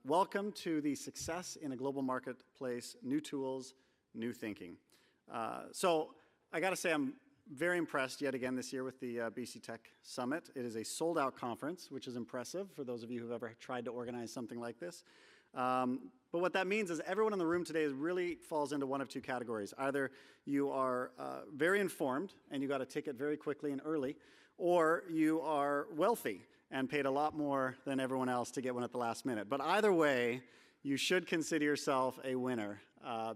Welcome to the Success in a Global Marketplace, New Tools, New Thinking. So I got to say I'm very impressed yet again this year with the BCTECH Summit. It is a sold-out conference, which is impressive for those of you who've ever tried to organize something like this. But what that means is everyone in the room today really falls into one of two categories. Either you are very informed and you got a ticket very quickly and early, or you are wealthy and paid a lot more than everyone else to get one at the last minute. But either way, you should consider yourself a winner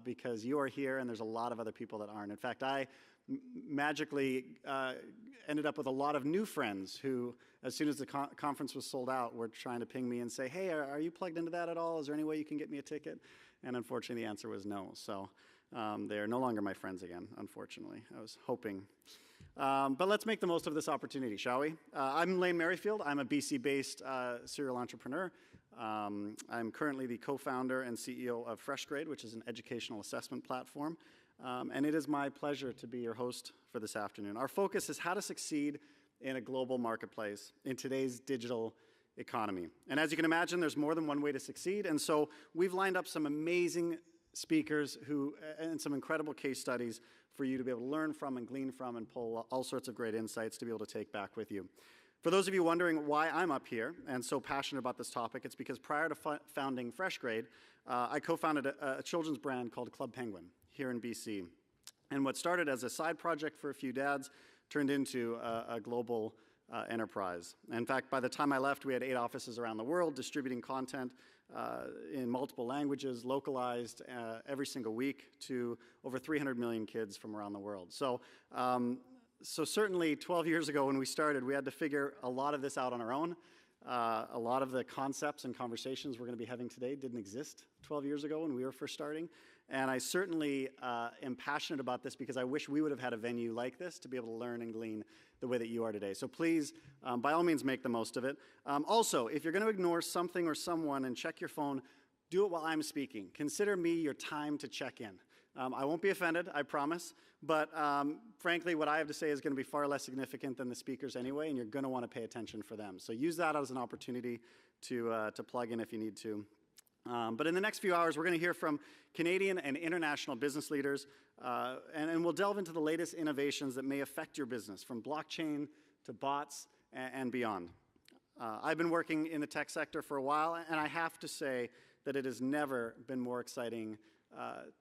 because you are here and there's a lot of other people that aren't. In fact, I magically ended up with a lot of new friends who, as soon as the conference was sold out, were trying to ping me and say, hey, are you plugged into that at all? Is there any way you can get me a ticket? And unfortunately, the answer was no. So they are no longer my friends again, unfortunately. I was hoping. But let's make the most of this opportunity, shall we? I'm Lane Merrifield. I'm a BC-based serial entrepreneur. I'm currently the co-founder and CEO of FreshGrade, which is an educational assessment platform. And it is my pleasure to be your host for this afternoon. Our focus is how to succeed in a global marketplace in today's digital economy. And as you can imagine, there's more than one way to succeed. And so we've lined up some amazing speakers and some incredible case studies for you to be able to learn from and glean from and pull all sorts of great insights to be able to take back with you. For those of you wondering why I'm up here and so passionate about this topic, it's because prior to founding FreshGrade, I co-founded a children's brand called Club Penguin here in BC. And what started as a side project for a few dads turned into a global enterprise. In fact, by the time I left, we had 8 offices around the world distributing content in multiple languages, localized every single week to over 300 million kids from around the world. So certainly 12 years ago when we started, we had to figure a lot of this out on our own. A lot of the concepts and conversations we're going to be having today didn't exist 12 years ago when we were first starting. And I certainly am passionate about this because I wish we would have had a venue like this to be able to learn and glean the way that you are today. So please, by all means, make the most of it. Also, if you're going to ignore something or someone and check your phone, do it while I'm speaking. Consider me your time to check in. I won't be offended, I promise. But frankly, what I have to say is going to be far less significant than the speakers anyway, and you're going to want to pay attention for them. So use that as an opportunity to plug in if you need to. But in the next few hours, we're going to hear from Canadian and international business leaders, and we'll delve into the latest innovations that may affect your business, from blockchain to bots and beyond. I've been working in the tech sector for a while, and I have to say that it has never been more exciting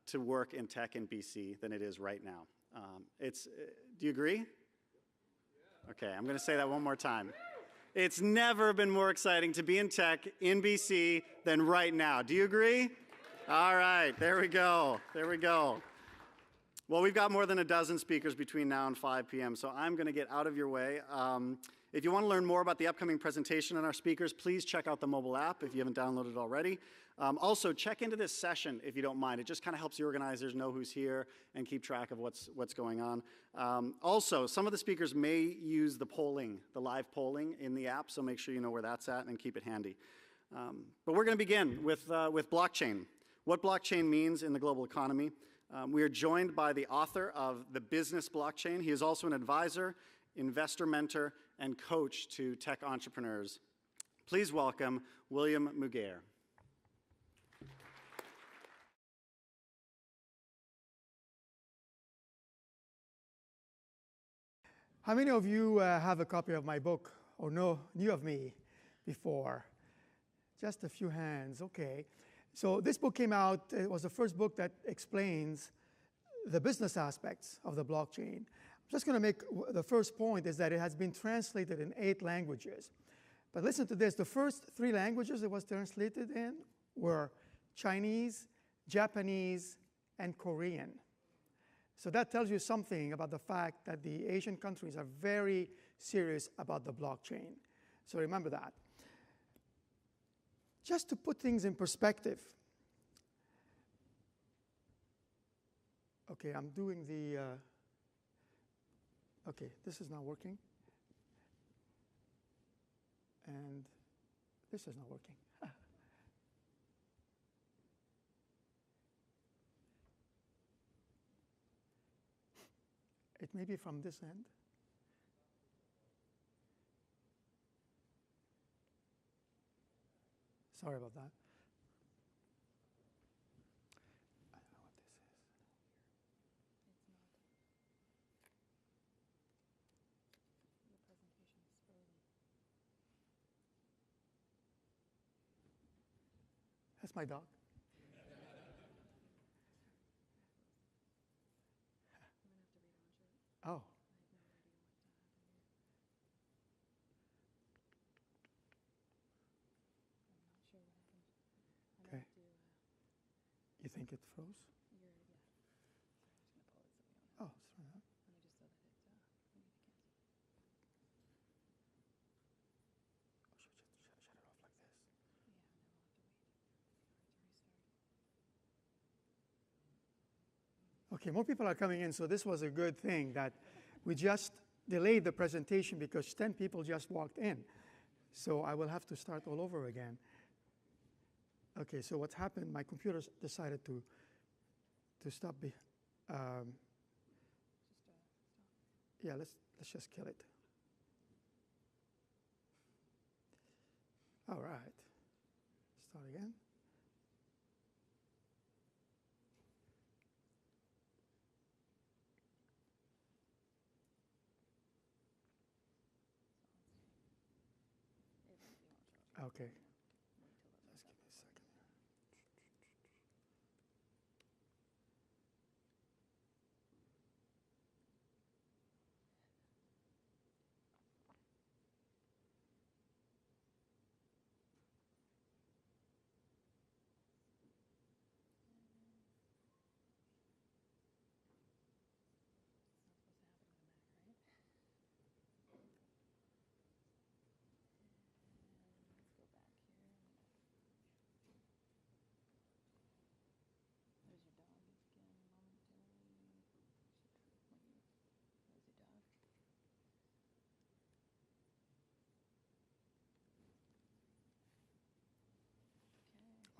to work in tech in BC than it is right now. Do you agree? Okay, I'm going to say that one more time. It's never been more exciting to be in tech in BC than right now. Do you agree? All right, there we go. There we go. Well, we've got more than a dozen speakers between now and 5 p.m., so I'm going to get out of your way. If you want to learn more about the upcoming presentation and our speakers, please check out the mobile app if you haven't downloaded it already. Also, check into this session if you don't mind. It just kind of helps the organizers know who's here and keep track of what's going on. Also, some of the speakers may use the live polling in the app, so make sure you know where that's at and keep it handy. But we're going to begin with blockchain. What blockchain means in the global economy. We are joined by the author of The Business Blockchain. He is also an advisor, investor mentor, and coach to tech entrepreneurs. Please welcome William Mougayar. How many of you have a copy of my book or knew of me before? Just a few hands, okay. So this book came out, it was the first book that explains the business aspects of the blockchain. I'm just going to make the first point is that it has been translated in 8 languages. But listen to this, the first 3 languages it was translated in were Chinese, Japanese, and Korean. So that tells you something about the fact that the Asian countries are very serious about the blockchain. So remember that. Just to put things in perspective. Okay, I'm doing the, okay, this is not working. And this is not working. It may be from this end. Sorry about that. That's my dog. Oh. Okay. You think it froze? Oh, it's right now. Shut it off like this. Okay, more people are coming in, so this was a good thing that we just delayed the presentation because 10 people just walked in. So I will have to start all over again. Okay, so what's happened, my computer decided to stop. Yeah, let's just kill it. All right, start again. Okay. Just give me a second.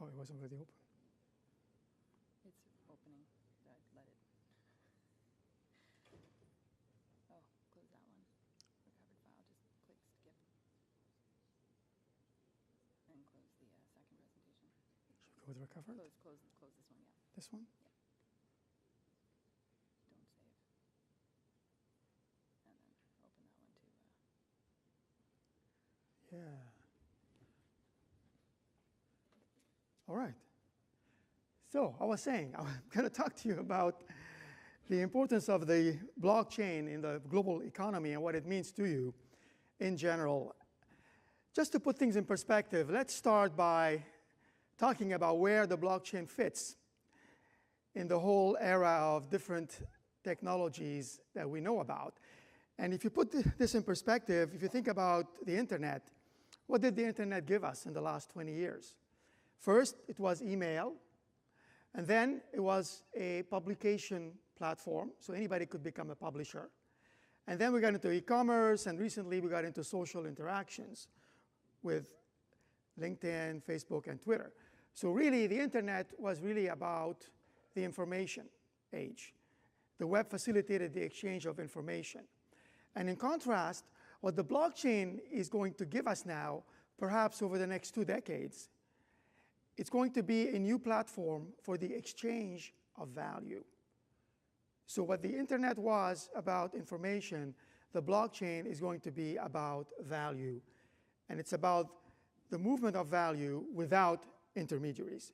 Oh, it wasn't really open. It's opening. Let it. Oh, close that one. Recovered file. Just click skip. And close the second presentation. Should we go with recovered? Close this one, yeah. This one? Yeah. Don't save. And then open that one too. Yeah. All right. So I was saying, I'm going to talk to you about the importance of the blockchain in the global economy and what it means to you in general. Just to put things in perspective, let's start by talking about where the blockchain fits in the whole era of different technologies that we know about. And if you put this in perspective, if you think about the internet, what did the internet give us in the last 20 years? First, it was email, and then it was a publication platform, so anybody could become a publisher. And then we got into e-commerce, and recently we got into social interactions with LinkedIn, Facebook, and Twitter. So really, the internet was really about the information age. The web facilitated the exchange of information. And in contrast, what the blockchain is going to give us now, perhaps over the next 2 decades, it's going to be a new platform for the exchange of value. So what the internet was about information, the blockchain is going to be about value. And it's about the movement of value without intermediaries.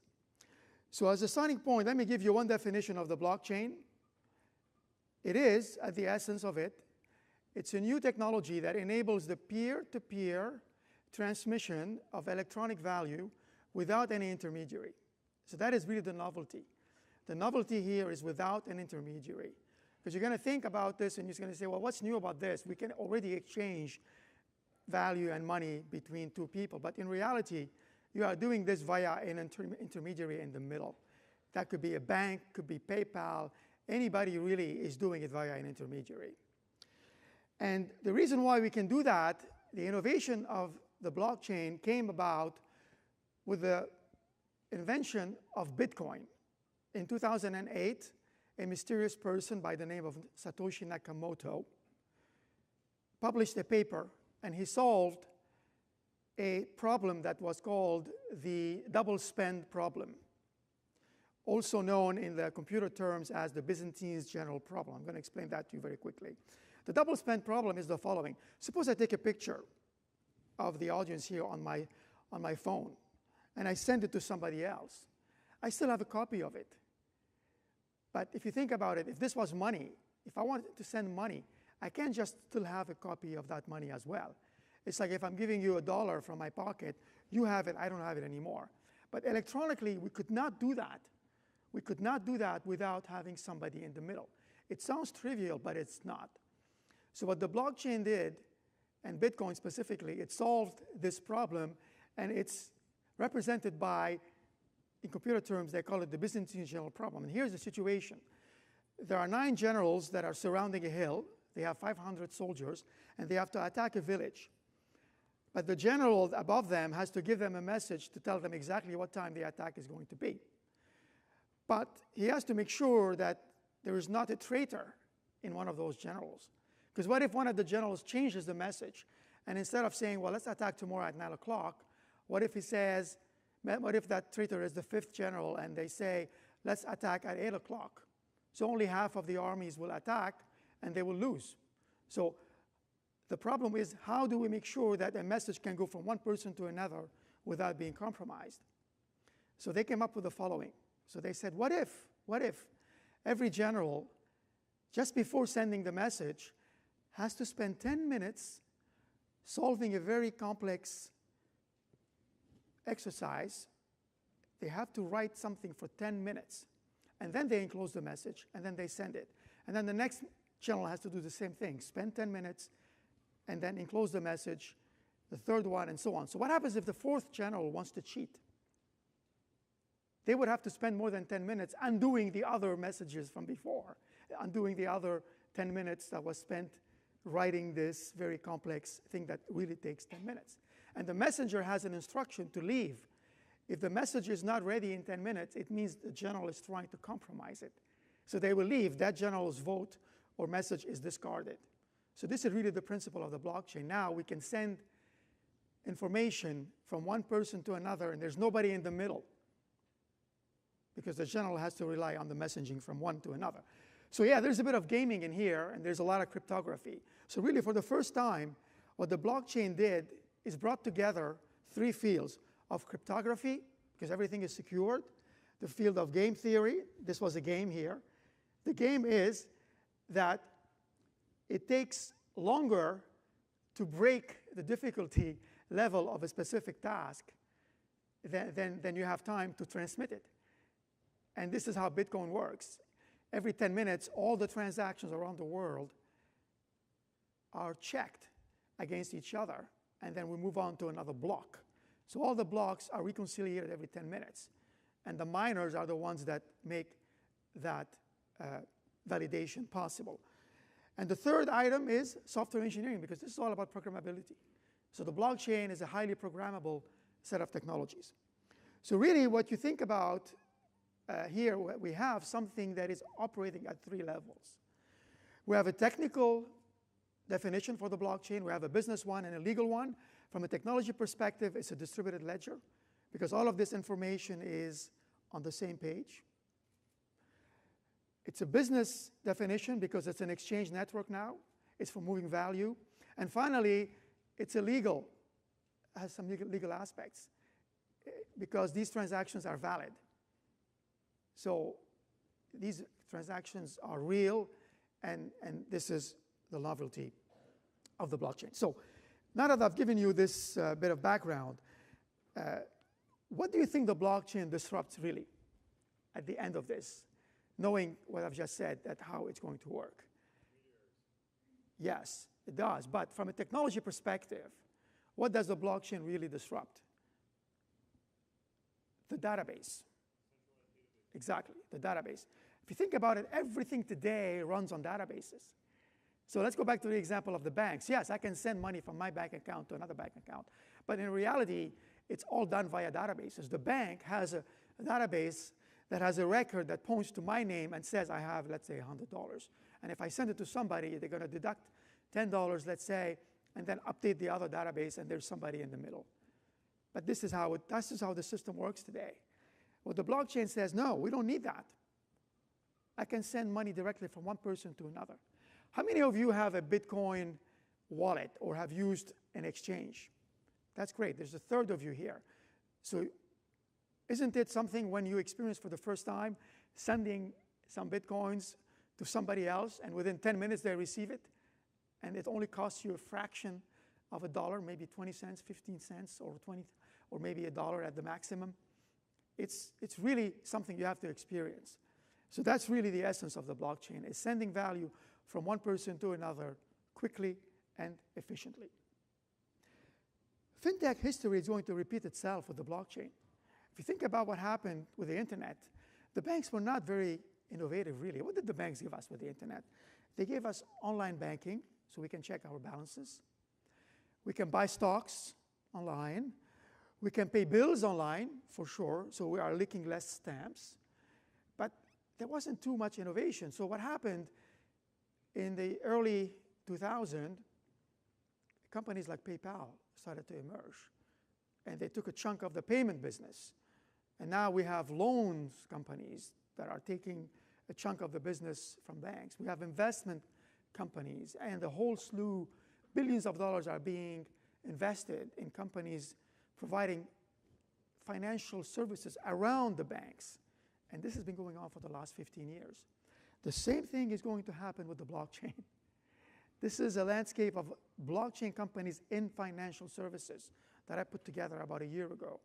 So as a starting point, let me give you one definition of the blockchain. It is, at the essence of it, it's a new technology that enables the peer-to-peer transmission of electronic value without any intermediary. So that is really the novelty. The novelty here is without an intermediary. Because you're going to think about this and you're going to say, well, what's new about this? We can already exchange value and money between two people. But in reality, you are doing this via an intermediary in the middle. That could be a bank, could be PayPal. Anybody really is doing it via an intermediary. And the reason why we can do that, the innovation of the blockchain came about with the invention of Bitcoin. In 2008, a mysterious person by the name of Satoshi Nakamoto published a paper, and he solved a problem that was called the double spend problem, also known in the computer terms as the Byzantine's general problem. I'm going to explain that to you very quickly. The double spend problem is the following. Suppose I take a picture of the audience here on my phone. and I send it to somebody else, I still have a copy of it. But if you think about it, if this was money, if I wanted to send money, I can't just still have a copy of that money as well. It's like if I'm giving you $1 from my pocket, you have it, I don't have it anymore. But electronically, we could not do that. We could not do that without having somebody in the middle. It sounds trivial, but it's not. So what the blockchain did, and Bitcoin specifically, it solved this problem, and it's represented by, in computer terms, they call it the Byzantine general problem. And here's the situation. There are 9 generals that are surrounding a hill. They have 500 soldiers, and they have to attack a village. But the general above them has to give them a message to tell them exactly what time the attack is going to be. But he has to make sure that there is not a traitor in one of those generals. Because what if one of the generals changes the message, and instead of saying, well, let's attack tomorrow at 9 o'clock, what if he says, what if that traitor is the 5th general, and they say, let's attack at 8 o'clock? So only half of the armies will attack, and they will lose. So the problem is, how do we make sure that a message can go from one person to another without being compromised? So they came up with the following. So they said, what if every general, just before sending the message, has to spend 10 minutes solving a very complex exercise? They have to write something for 10 minutes. And then they enclose the message, and then they send it. And then the next general has to do the same thing, spend 10 minutes, and then enclose the message, the third one, and so on. So what happens if the 4th general wants to cheat? They would have to spend more than 10 minutes undoing the other messages from before, undoing the other 10 minutes that was spent writing this very complex thing that really takes 10 minutes. And the messenger has an instruction to leave. If the message is not ready in 10 minutes, it means the general is trying to compromise it. So they will leave. That general's vote or message is discarded. So this is really the principle of the blockchain. Now we can send information from one person to another, and there's nobody in the middle, because the general has to rely on the messaging from one to another. So yeah, there's a bit of gaming in here, and there's a lot of cryptography. So really, for the first time, what the blockchain did is brought together 3 fields of cryptography, because everything is secured, the field of game theory. This was a game here. The game is that it takes longer to break the difficulty level of a specific task than you have time to transmit it. And this is how Bitcoin works. Every 10 minutes, all the transactions around the world are checked against each other, and then we move on to another block. So all the blocks are reconciliated every 10 minutes. And the miners are the ones that make that validation possible. And the third item is software engineering, because this is all about programmability. So the blockchain is a highly programmable set of technologies. So really, what you think about here, we have something that is operating at 3 levels. We have a technical definition for the blockchain. We have a business one and a legal one. From a technology perspective, it's a distributed ledger, because all of this information is on the same page. It's a business definition because it's an exchange network now. It's for moving value. And finally, it's illegal, has some legal aspects, because these transactions are valid. So these transactions are real, and this is the novelty of the blockchain. So now that I've given you this bit of background, what do you think the blockchain disrupts really at the end of this, knowing what I've just said, that how it's going to work? Yes, it does. But from a technology perspective, what does the blockchain really disrupt? The database. Exactly, the database. If you think about it, everything today runs on databases. So let's go back to the example of the banks. Yes, I can send money from my bank account to another bank account. But in reality, it's all done via databases. The bank has a database that has a record that points to my name and says I have, let's say, $100. And if I send it to somebody, they're going to deduct $10, let's say, and then update the other database, and there's somebody in the middle. But this is how the system works today. Well, the blockchain says, no, we don't need that. I can send money directly from one person to another. How many of you have a Bitcoin wallet or have used an exchange? That's great. There's a third of you here. So Isn't it something when you experience for the first time sending some Bitcoins to somebody else, and within 10 minutes they receive it, and it only costs you a fraction of a dollar, maybe 20 cents, 15 cents, or 20, or maybe $1 at the maximum? It's really something you have to experience. So that's really the essence of the blockchain, is sending value from one person to another quickly and efficiently. Fintech history is going to repeat itself with the blockchain. If you think about what happened with the internet, the banks were not very innovative, really. What did the banks give us with the internet? They gave us online banking, so we can check our balances. We can buy stocks online. We can pay bills online, for sure, so we are leaking less stamps. But there wasn't too much innovation. So what happened in the early 2000s, companies like PayPal started to emerge. And they took a chunk of the payment business. And now we have loans companies that are taking a chunk of the business from banks. We have investment companies, and a whole slew, billions of dollars are being invested in companies providing financial services around the banks. And this has been going on for the last 15 years. The same thing is going to happen with the blockchain. This is a landscape of blockchain companies in financial services that I put together about a year ago.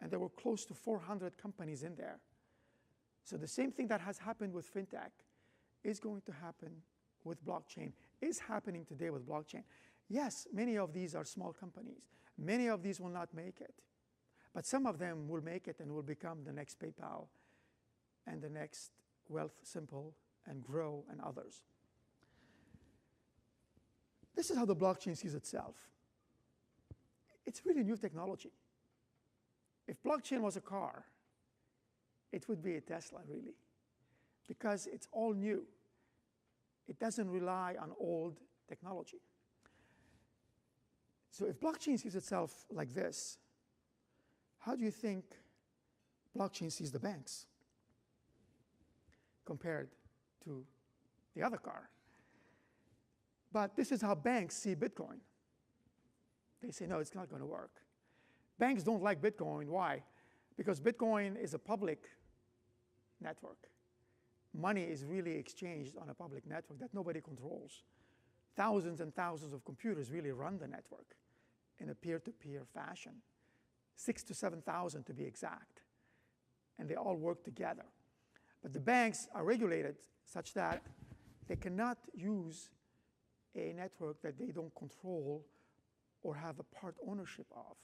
And there were close to 400 companies in there. So the same thing that has happened with Fintech is going to happen with blockchain, is happening today with blockchain. Yes, many of these are small companies. Many of these will not make it. But some of them will make it and will become the next PayPal and the next Wealthsimple and Grow and others. This is how the blockchain sees itself. It's really new technology. If blockchain was a car, it would be a Tesla, really, because it's all new. It doesn't rely on old technology. So if blockchain sees itself like this, how do you think blockchain sees the banks compared to the other car? But this is how banks see Bitcoin. They say, no, it's not going to work. Banks don't like Bitcoin. Why? Because Bitcoin is a public network. Money is really exchanged on a public network that nobody controls. Thousands and thousands of computers really run the network in a peer-to-peer fashion. 6,000 to 7,000 to be exact. And they all work together. But the banks are regulated such that they cannot use a network that they don't control or have a part ownership of.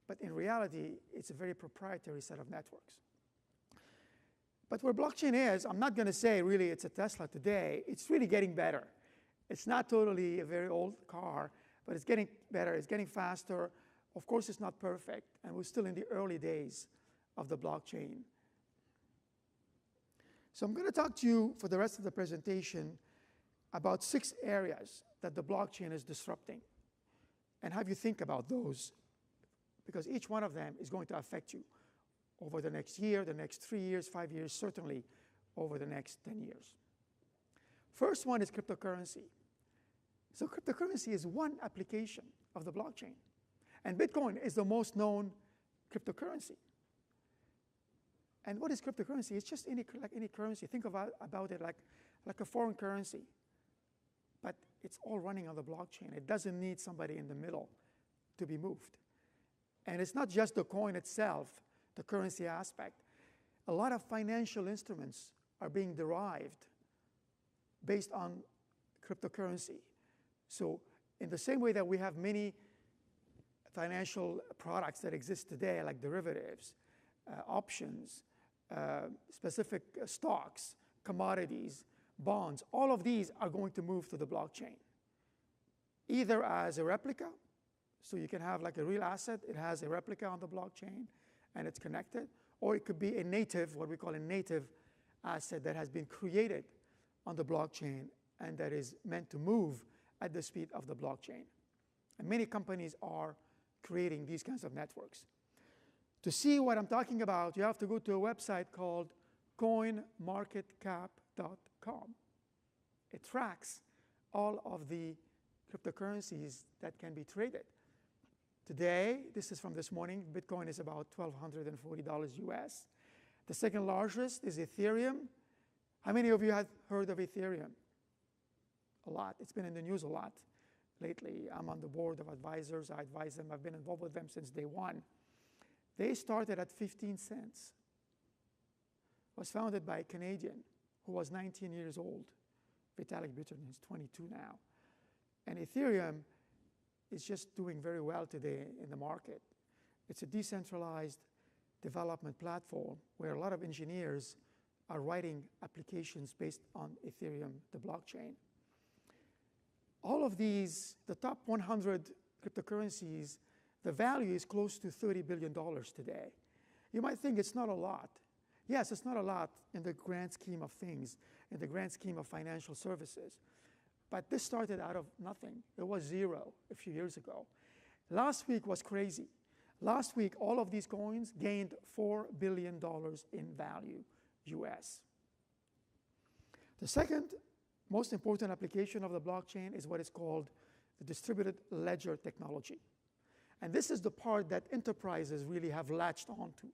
But in reality, it's a very proprietary set of networks. But where blockchain is, I'm not going to say really it's a Tesla today. It's really getting better. It's not totally a very old car, but it's getting better. It's getting faster. Of course, it's not perfect, and we're still in the early days of the blockchain. So I'm going to talk to you for the rest of the presentation about 6 areas that the blockchain is disrupting, and have you think about those, because each one of them is going to affect you over the next year, the next 3 years, 5 years, certainly over the next 10 years. First one is cryptocurrency. So cryptocurrency is one application of the blockchain. And Bitcoin is the most known cryptocurrency. And what is cryptocurrency? It's just like any currency. Think about it like a foreign currency. But it's all running on the blockchain. It doesn't need somebody in the middle to be moved. And it's not just the coin itself, the currency aspect. A lot of financial instruments are being derived based on cryptocurrency. So in the same way that we have many financial products that exist today, like derivatives, options, specific stocks, commodities, bonds, all of these are going to move to the blockchain, either as a replica, so you can have like a real asset, it has a replica on the blockchain, and it's connected, or it could be a native, what we call a native asset that has been created on the blockchain and that is meant to move at the speed of the blockchain. And many companies are creating these kinds of networks. To see what I'm talking about, you have to go to a website called coinmarketcap.com. It tracks all of the cryptocurrencies that can be traded. Today, this is from this morning, Bitcoin is about $1,240 US. The second largest is Ethereum. How many of you have heard of Ethereum? A lot. It's been in the news a lot lately. I'm on the board of advisors. I advise them. I've been involved with them since day one. They started at 15 cents. It was founded by a Canadian who was 19 years old. Vitalik Buterin is 22 now. And Ethereum is just doing very well today in the market. It's a decentralized development platform where a lot of engineers are writing applications based on Ethereum, the blockchain. All of these, the top 100 cryptocurrencies, the value is close to $30 billion today. You might think it's not a lot. Yes, it's not a lot in the grand scheme of things, in the grand scheme of financial services. But this started out of nothing. It was zero a few years ago. Last week was crazy. Last week, all of these coins gained $4 billion in value, US. The second most important application of the blockchain is what is called the distributed ledger technology. And this is the part that enterprises really have latched onto.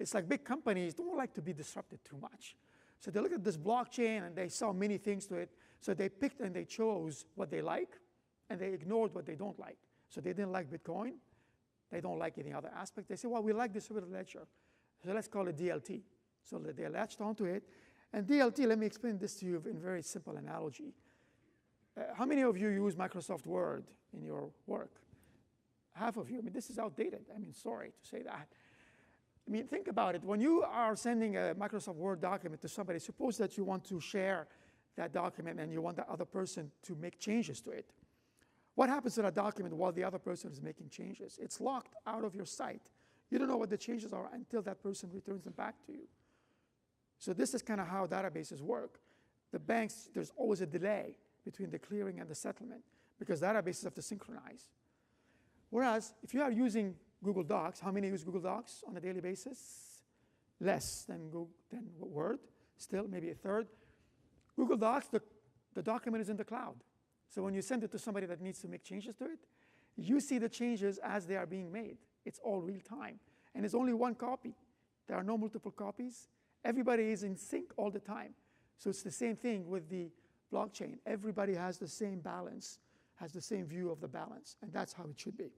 It's like big companies don't like to be disrupted too much. So they look at this blockchain and they saw many things to it. So they picked and they chose what they like and they ignored what they don't like. So they didn't like Bitcoin. They don't like any other aspect. They say, well, we like distributed ledger. So let's call it DLT. So they latched onto it. And DLT, let me explain this to you in a very simple analogy. How many of you use Microsoft Word in your work? Half of you. I mean, this is outdated. I mean, sorry to say that. I mean, think about it. When you are sending a Microsoft Word document to somebody, suppose that you want to share that document and you want the other person to make changes to it. What happens to that document while the other person is making changes? It's locked out of your sight. You don't know what the changes are until that person returns them back to you. So this is kind of how databases work. The banks, there's always a delay between the clearing and the settlement because databases have to synchronize. Whereas if you are using Google Docs, how many use Google Docs on a daily basis? Less than Word, still maybe a third. Google Docs, the document is in the cloud. So when you send it to somebody that needs to make changes to it, you see the changes as they are being made. It's all real time. And it's only one copy. There are no multiple copies. Everybody is in sync all the time. So it's the same thing with the blockchain. Everybody has the same balance, has the same view of the balance. And that's how it should be.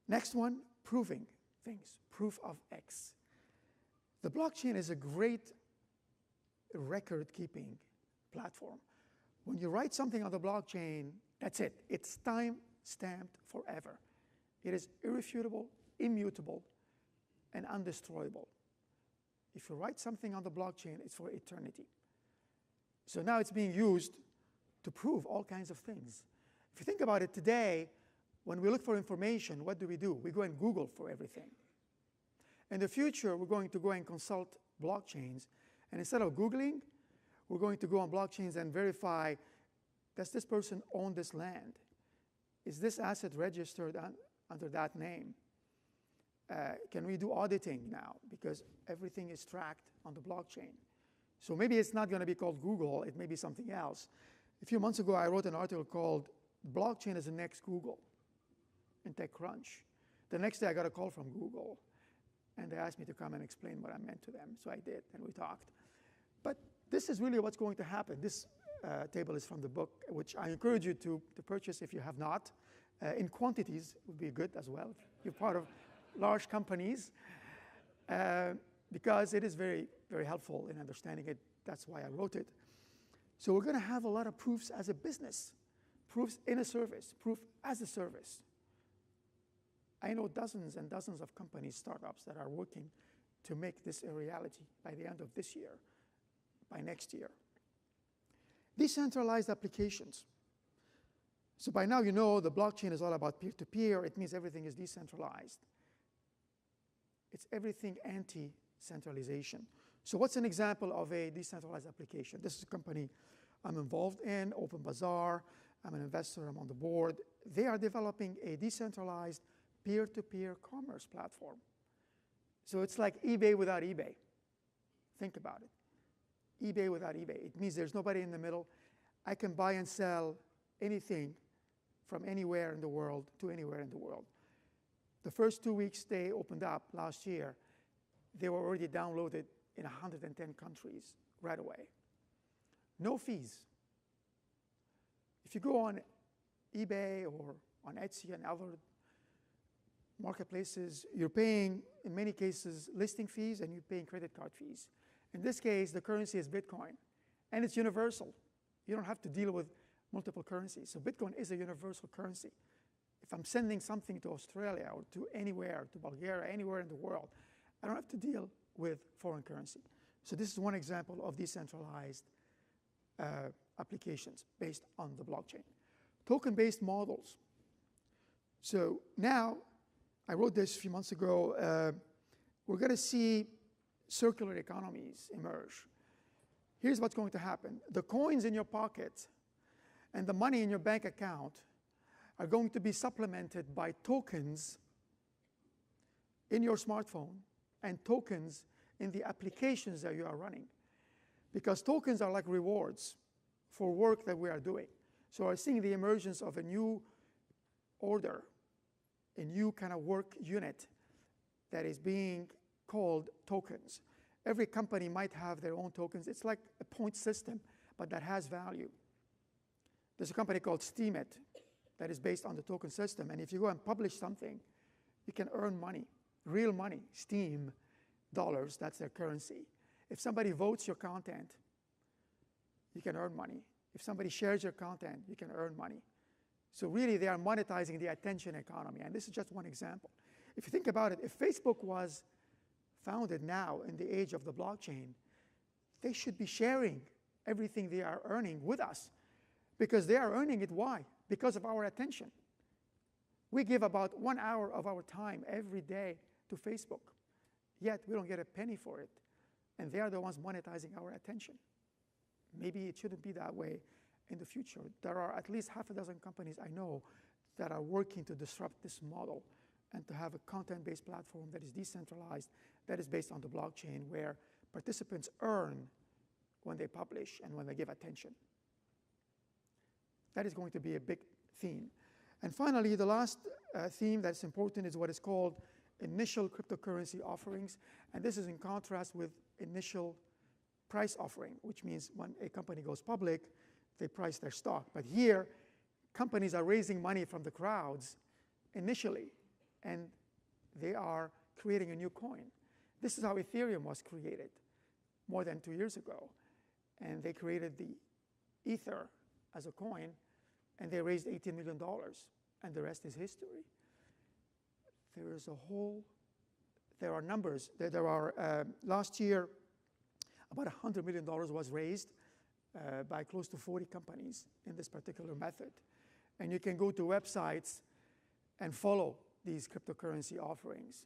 Next one, proving things, proof of X. The blockchain is a great record-keeping platform. When you write something on the blockchain, that's it. It's time-stamped forever. It is irrefutable, immutable, and undestroyable. If you write something on the blockchain, it's for eternity. So now it's being used to prove all kinds of things. If you think about it today, when we look for information, what do? We go and Google for everything. In the future, we're going to go and consult blockchains. And instead of Googling, we're going to go on blockchains and verify, does this person own this land? Is this asset registered under that name? Can we do auditing now? Because everything is tracked on the blockchain. So maybe it's not going to be called Google. It may be something else. A few months ago, I wrote an article called Blockchain is the Next Google in TechCrunch. The next day, I got a call from Google. And they asked me to come and explain what I meant to them. So I did, and we talked. But this is really what's going to happen. This table is from the book, which I encourage you to purchase if you have not. In quantities would be good as well. You're part of large companies. Because it is very, very helpful in understanding it. That's why I wrote it. So we're going to have a lot of proofs as a business, proofs in a service, proof as a service. I know dozens and dozens of companies, startups that are working to make this a reality by the end of this year, by next year. Decentralized applications. So by now you know the blockchain is all about peer-to-peer. It means everything is decentralized. It's everything anti-centralization. So what's an example of a decentralized application? This is a company I'm involved in, OpenBazaar. I'm an investor, I'm on the board. They are developing a decentralized peer-to-peer commerce platform. So it's like eBay without eBay. Think about it. eBay without eBay. It means there's nobody in the middle. I can buy and sell anything from anywhere in the world to anywhere in the world. The first 2 weeks they opened up last year, they were already downloaded in 110 countries right away. No fees. If you go on eBay or on Etsy and other marketplaces, you're paying, in many cases, listing fees and you're paying credit card fees. In this case, the currency is Bitcoin, and it's universal. You don't have to deal with multiple currencies. So Bitcoin is a universal currency. If I'm sending something to Australia or to anywhere, to Bulgaria, anywhere in the world, I don't have to deal with foreign currency. So this is one example of decentralized applications based on the blockchain. Token-based models. So now, I wrote this a few months ago, we're going to see circular economies emerge. Here's what's going to happen. The coins in your pocket and the money in your bank account are going to be supplemented by tokens in your smartphone and tokens in the applications that you are running. Because tokens are like rewards for work that we are doing. So we're seeing the emergence of a new order, a new kind of work unit that is being called tokens. Every company might have their own tokens. It's like a point system, but that has value. There's a company called Steemit that is based on the token system. And if you go and publish something, you can earn money, real money, Steam dollars, that's their currency. If somebody votes your content, you can earn money. If somebody shares your content, you can earn money. So really, they are monetizing the attention economy. And this is just one example. If you think about it, if Facebook was founded now in the age of the blockchain, they should be sharing everything they are earning with us. Because they are earning it. Why? Because of our attention. We give about 1 hour of our time every day to Facebook. Yet we don't get a penny for it. And they are the ones monetizing our attention. Maybe it shouldn't be that way in the future. There are at least half a dozen companies I know that are working to disrupt this model and to have a content-based platform that is decentralized, that is based on the blockchain, where participants earn when they publish and when they give attention. That is going to be a big theme. And finally, the last theme that's important is what is called initial cryptocurrency offerings. And this is in contrast with initial price offering, which means when a company goes public, they price their stock. But here, companies are raising money from the crowds initially, and they are creating a new coin. This is how Ethereum was created more than 2 years ago. And they created the Ether as a coin, and they raised $18 million, and the rest is history. There are numbers. Last year, about $100 million was raised by close to 40 companies in this particular method. And you can go to websites and follow these cryptocurrency offerings.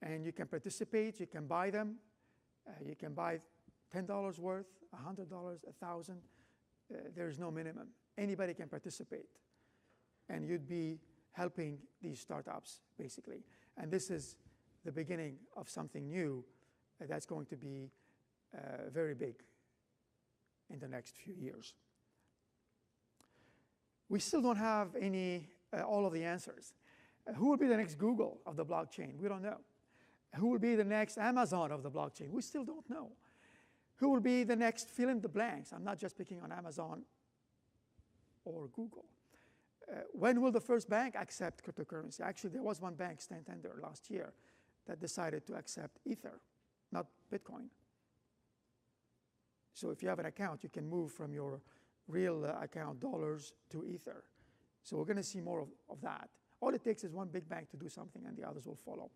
And you can participate, you can buy them. You can buy $10 worth, $100, $1,000. There's no minimum. Anybody can participate. And you'd be helping these startups, basically. And this is the beginning of something new that's going to be very big in the next few years. We still don't have all of the answers. Who will be the next Google of the blockchain? We don't know. Who will be the next Amazon of the blockchain? We still don't know. Who will be the next fill in the blanks? I'm not just picking on Amazon or Google. When will the first bank accept cryptocurrency? Actually, there was one bank, Santander, last year that decided to accept Ether, not Bitcoin. So if you have an account, you can move from your real account dollars to Ether. So we're going to see more of that. All it takes is one big bank to do something, and the others will follow.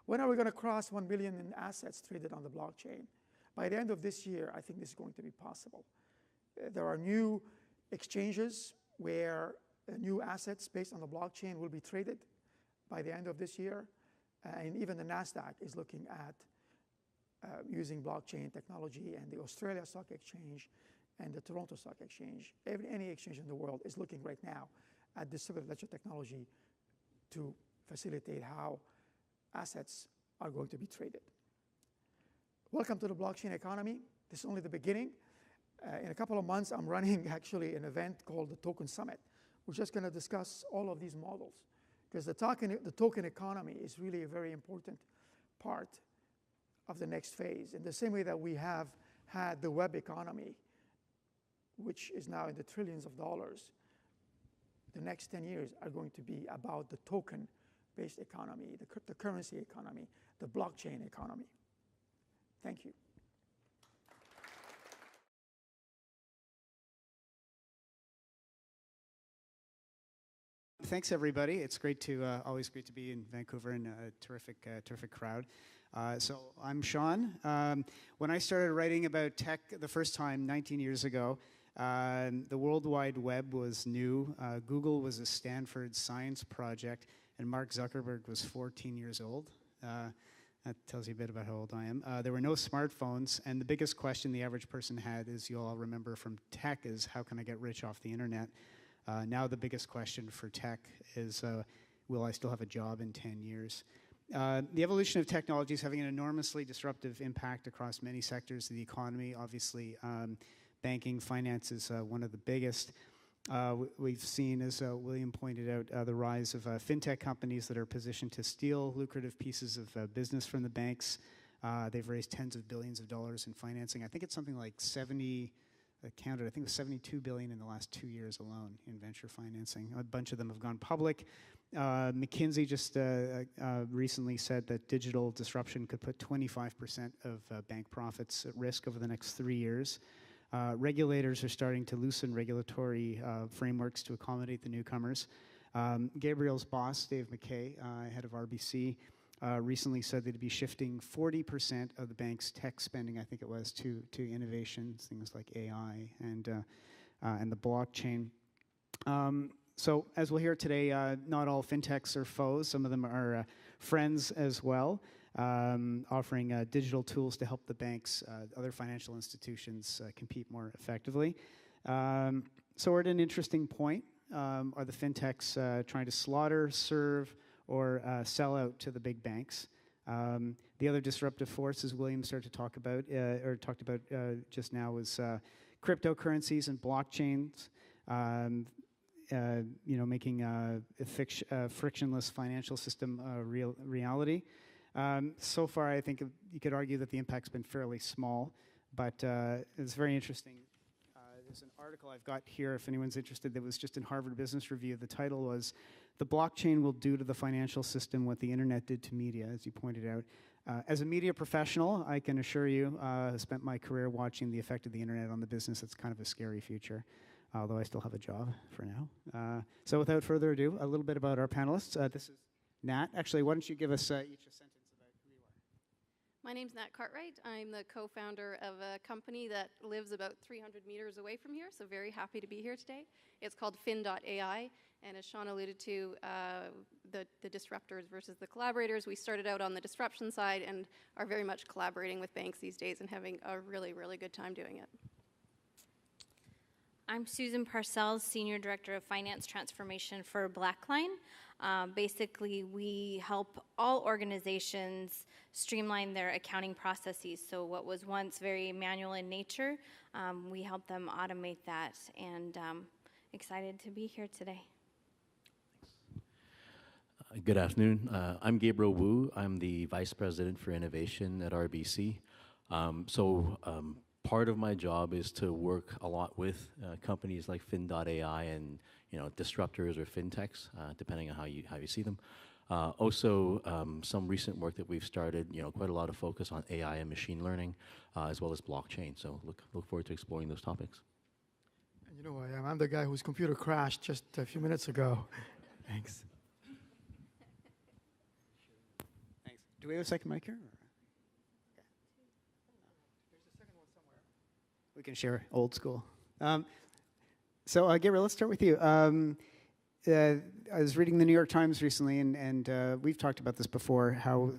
When are we going to cross 1 billion in assets traded on the blockchain? By the end of this year, I think this is going to be possible. There are new exchanges where new assets based on the blockchain will be traded by the end of this year. And even the NASDAQ is looking at using blockchain technology, and the Australia Stock Exchange and the Toronto Stock Exchange. Any exchange in the world is looking right now at distributed ledger technology to facilitate how assets are going to be traded. Welcome to the blockchain economy. This is only the beginning. In a couple of months, I'm running actually an event called the Token Summit, We're just going to discuss all of these models because the token economy is really a very important part of the next phase. In the same way that we have had the web economy, which is now in the trillions of dollars, the next 10 years are going to be about the token-based economy, the currency economy, the blockchain economy. Thank you. Thanks, everybody. It's great to always great to be in Vancouver and a terrific crowd. So I'm Sean. When I started writing about tech the first time 19 years ago, the World Wide Web was new. Google was a Stanford science project, and Mark Zuckerberg was 14 years old. That tells you a bit about how old I am. There were no smartphones, and the biggest question the average person had, as you all remember from tech, is how can I get rich off the internet? Now the biggest question for tech is, will I still have a job in 10 years? The evolution of technology is having an enormously disruptive impact across many sectors of the economy. Obviously, banking, finance is one of the biggest. We've seen, as William pointed out, the rise of Fintech companies that are positioned to steal lucrative pieces of business from the banks. They've raised tens of billions of dollars in financing. I think it's something like 70, counted, I think it was 72 billion in the last 2 years alone in venture financing. A bunch of them have gone public. McKinsey just recently said that digital disruption could put 25% of bank profits at risk over the next 3 years. Regulators are starting to loosen regulatory frameworks to accommodate the newcomers. Gabriel's boss, Dave McKay, head of RBC, recently said they'd be shifting 40% of the bank's tech spending, I think it was, to innovation, things like AI and the blockchain. So as we'll hear today, not all fintechs are foes. Some of them are friends as well, offering digital tools to help the banks, other financial institutions compete more effectively. So we're at an interesting point. Are the fintechs trying to slaughter, serve, or sell out to the big banks? The other disruptive force, as William started to talk about, or talked about just now, was cryptocurrencies and blockchains. Making a frictionless financial system a reality. So far, I think you could argue that the impact's been fairly small, but it's very interesting. There's an article I've got here, if anyone's interested, that was just in Harvard Business Review. The title was, "The Blockchain Will Do to the Financial System What the Internet Did to Media," as you pointed out. As a media professional, I can assure you, I spent my career watching the effect of the internet on the business. It's kind of a scary future, although I still have a job for now. So without further ado, a little bit about our panelists. This is Nat. Actually, why don't you give us each a sentence about who you are? My name's Nat Cartwright. I'm the co-founder of a company that lives about 300 meters away from here, so very happy to be here today. It's called Finn.ai, and as Sean alluded to, the disruptors versus the collaborators. We started out on the disruption side and are very much collaborating with banks these days and having a really, really good time doing it. I'm Susan Parcells, Senior Director of Finance Transformation for Blackline. Basically, we help all organizations streamline their accounting processes. So what was once very manual in nature, we help them automate that, and excited to be here today. Good afternoon. I'm Gabriel Woo. I'm the Vice President for Innovation at RBC. Part of my job is to work a lot with companies like Finn.ai and disruptors or fintechs, depending on how you see them. Also, some recent work that we've started, quite a lot of focus on AI and machine learning, as well as blockchain. So look forward to exploring those topics. And you know who I am. I'm the guy whose computer crashed just a few minutes ago. Thanks. Thanks. Do we have a second mic here? We can share old school. Gabriel, let's start with you. I was reading the New York Times recently, and we've talked about this before, how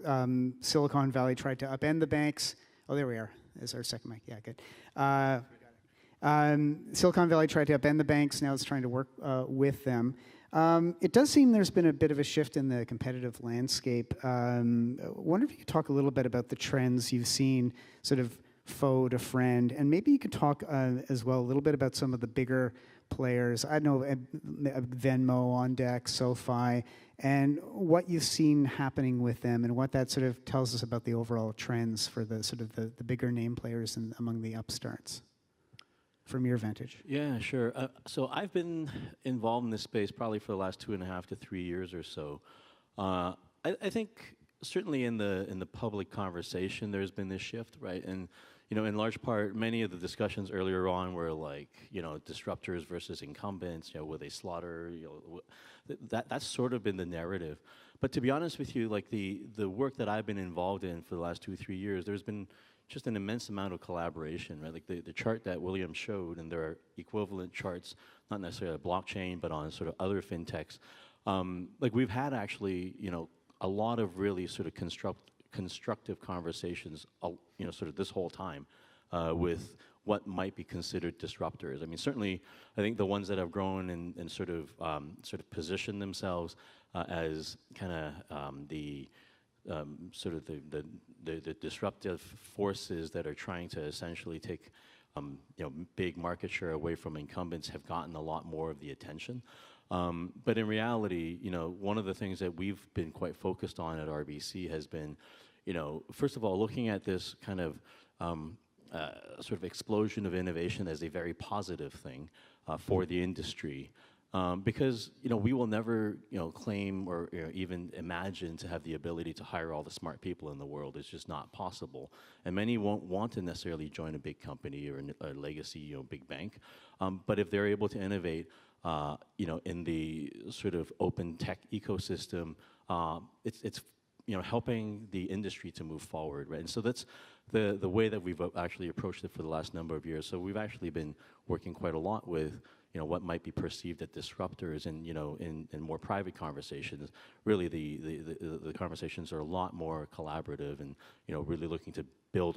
Silicon Valley tried to upend the banks. Oh, there we are. There's our second mic. Yeah, good. Silicon Valley tried to upend the banks. Now it's trying to work with them. It does seem there's been a bit of a shift in the competitive landscape. I wonder if you could talk a little bit about the trends you've seen, sort of foe to friend, and maybe you could talk as well a little bit about some of the bigger players. I know Venmo on deck, SoFi, and what you've seen happening with them, and what that sort of tells us about the overall trends for the sort of the bigger name players among the upstarts, from your vantage. Yeah, sure. So I've been involved in this space probably for the last 2.5 to 3 years or so. I think certainly in the public conversation, there's been this shift, right? And in large part, many of the discussions earlier on were like, disruptors versus incumbents. Will they slaughter? That's sort of been the narrative. But to be honest with you, like the work that I've been involved in for the last 2-3 years, there's been just an immense amount of collaboration, right? Like the chart that William showed, and there are equivalent charts, not necessarily on blockchain, but on sort of other fintechs. Like we've had actually, a lot of really sort of constructive conversations, sort of this whole time with what might be considered disruptors. I mean, certainly, I think the ones that have grown and sort of positioned themselves as kind of the disruptive forces that are trying to essentially take big market share away from incumbents have gotten a lot more of the attention. But in reality, one of the things that we've been quite focused on at RBC has been, first of all, looking at this kind of sort of explosion of innovation as a very positive thing for the industry. Because we will never claim or even imagine to have the ability to hire all the smart people in the world. It's just not possible, and many won't want to necessarily join a big company or a legacy big bank. But if they're able to innovate, in the sort of open tech ecosystem, it's helping the industry to move forward, right? And so that's the way that we've actually approached it for the last number of years. So we've actually been working quite a lot with what might be perceived as disruptors, and in more private conversations. Really, the conversations are a lot more collaborative, and really looking to build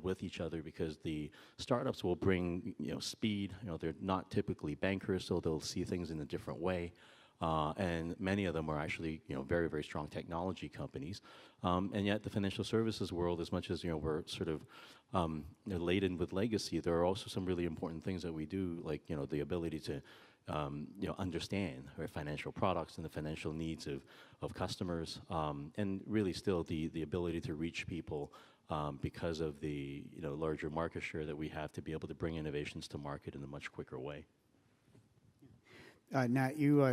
with each other, because the startups will bring speed. They're not typically bankers, so they'll see things in a different way. And many of them are actually, very, very strong technology companies. And yet the financial services world, as much as, we're sort of laden with legacy, there are also some really important things that we do, like, the ability to, understand financial products and the financial needs of customers. And really still the ability to reach people because of the, larger market share that we have to be able to bring innovations to market in a much quicker way. Nat, you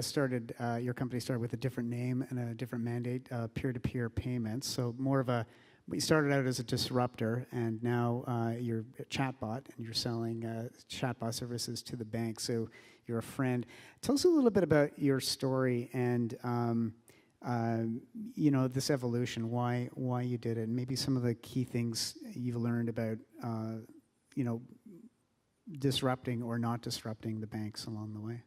your company started with a different name and a different mandate, peer-to-peer payments. So you started out as a disruptor, and now you're a chatbot, and you're selling chatbot services to the bank. So you're a friend. Tell us a little bit about your story and this evolution, why you did it, and maybe some of the key things you've learned about disrupting or not disrupting the banks along the way.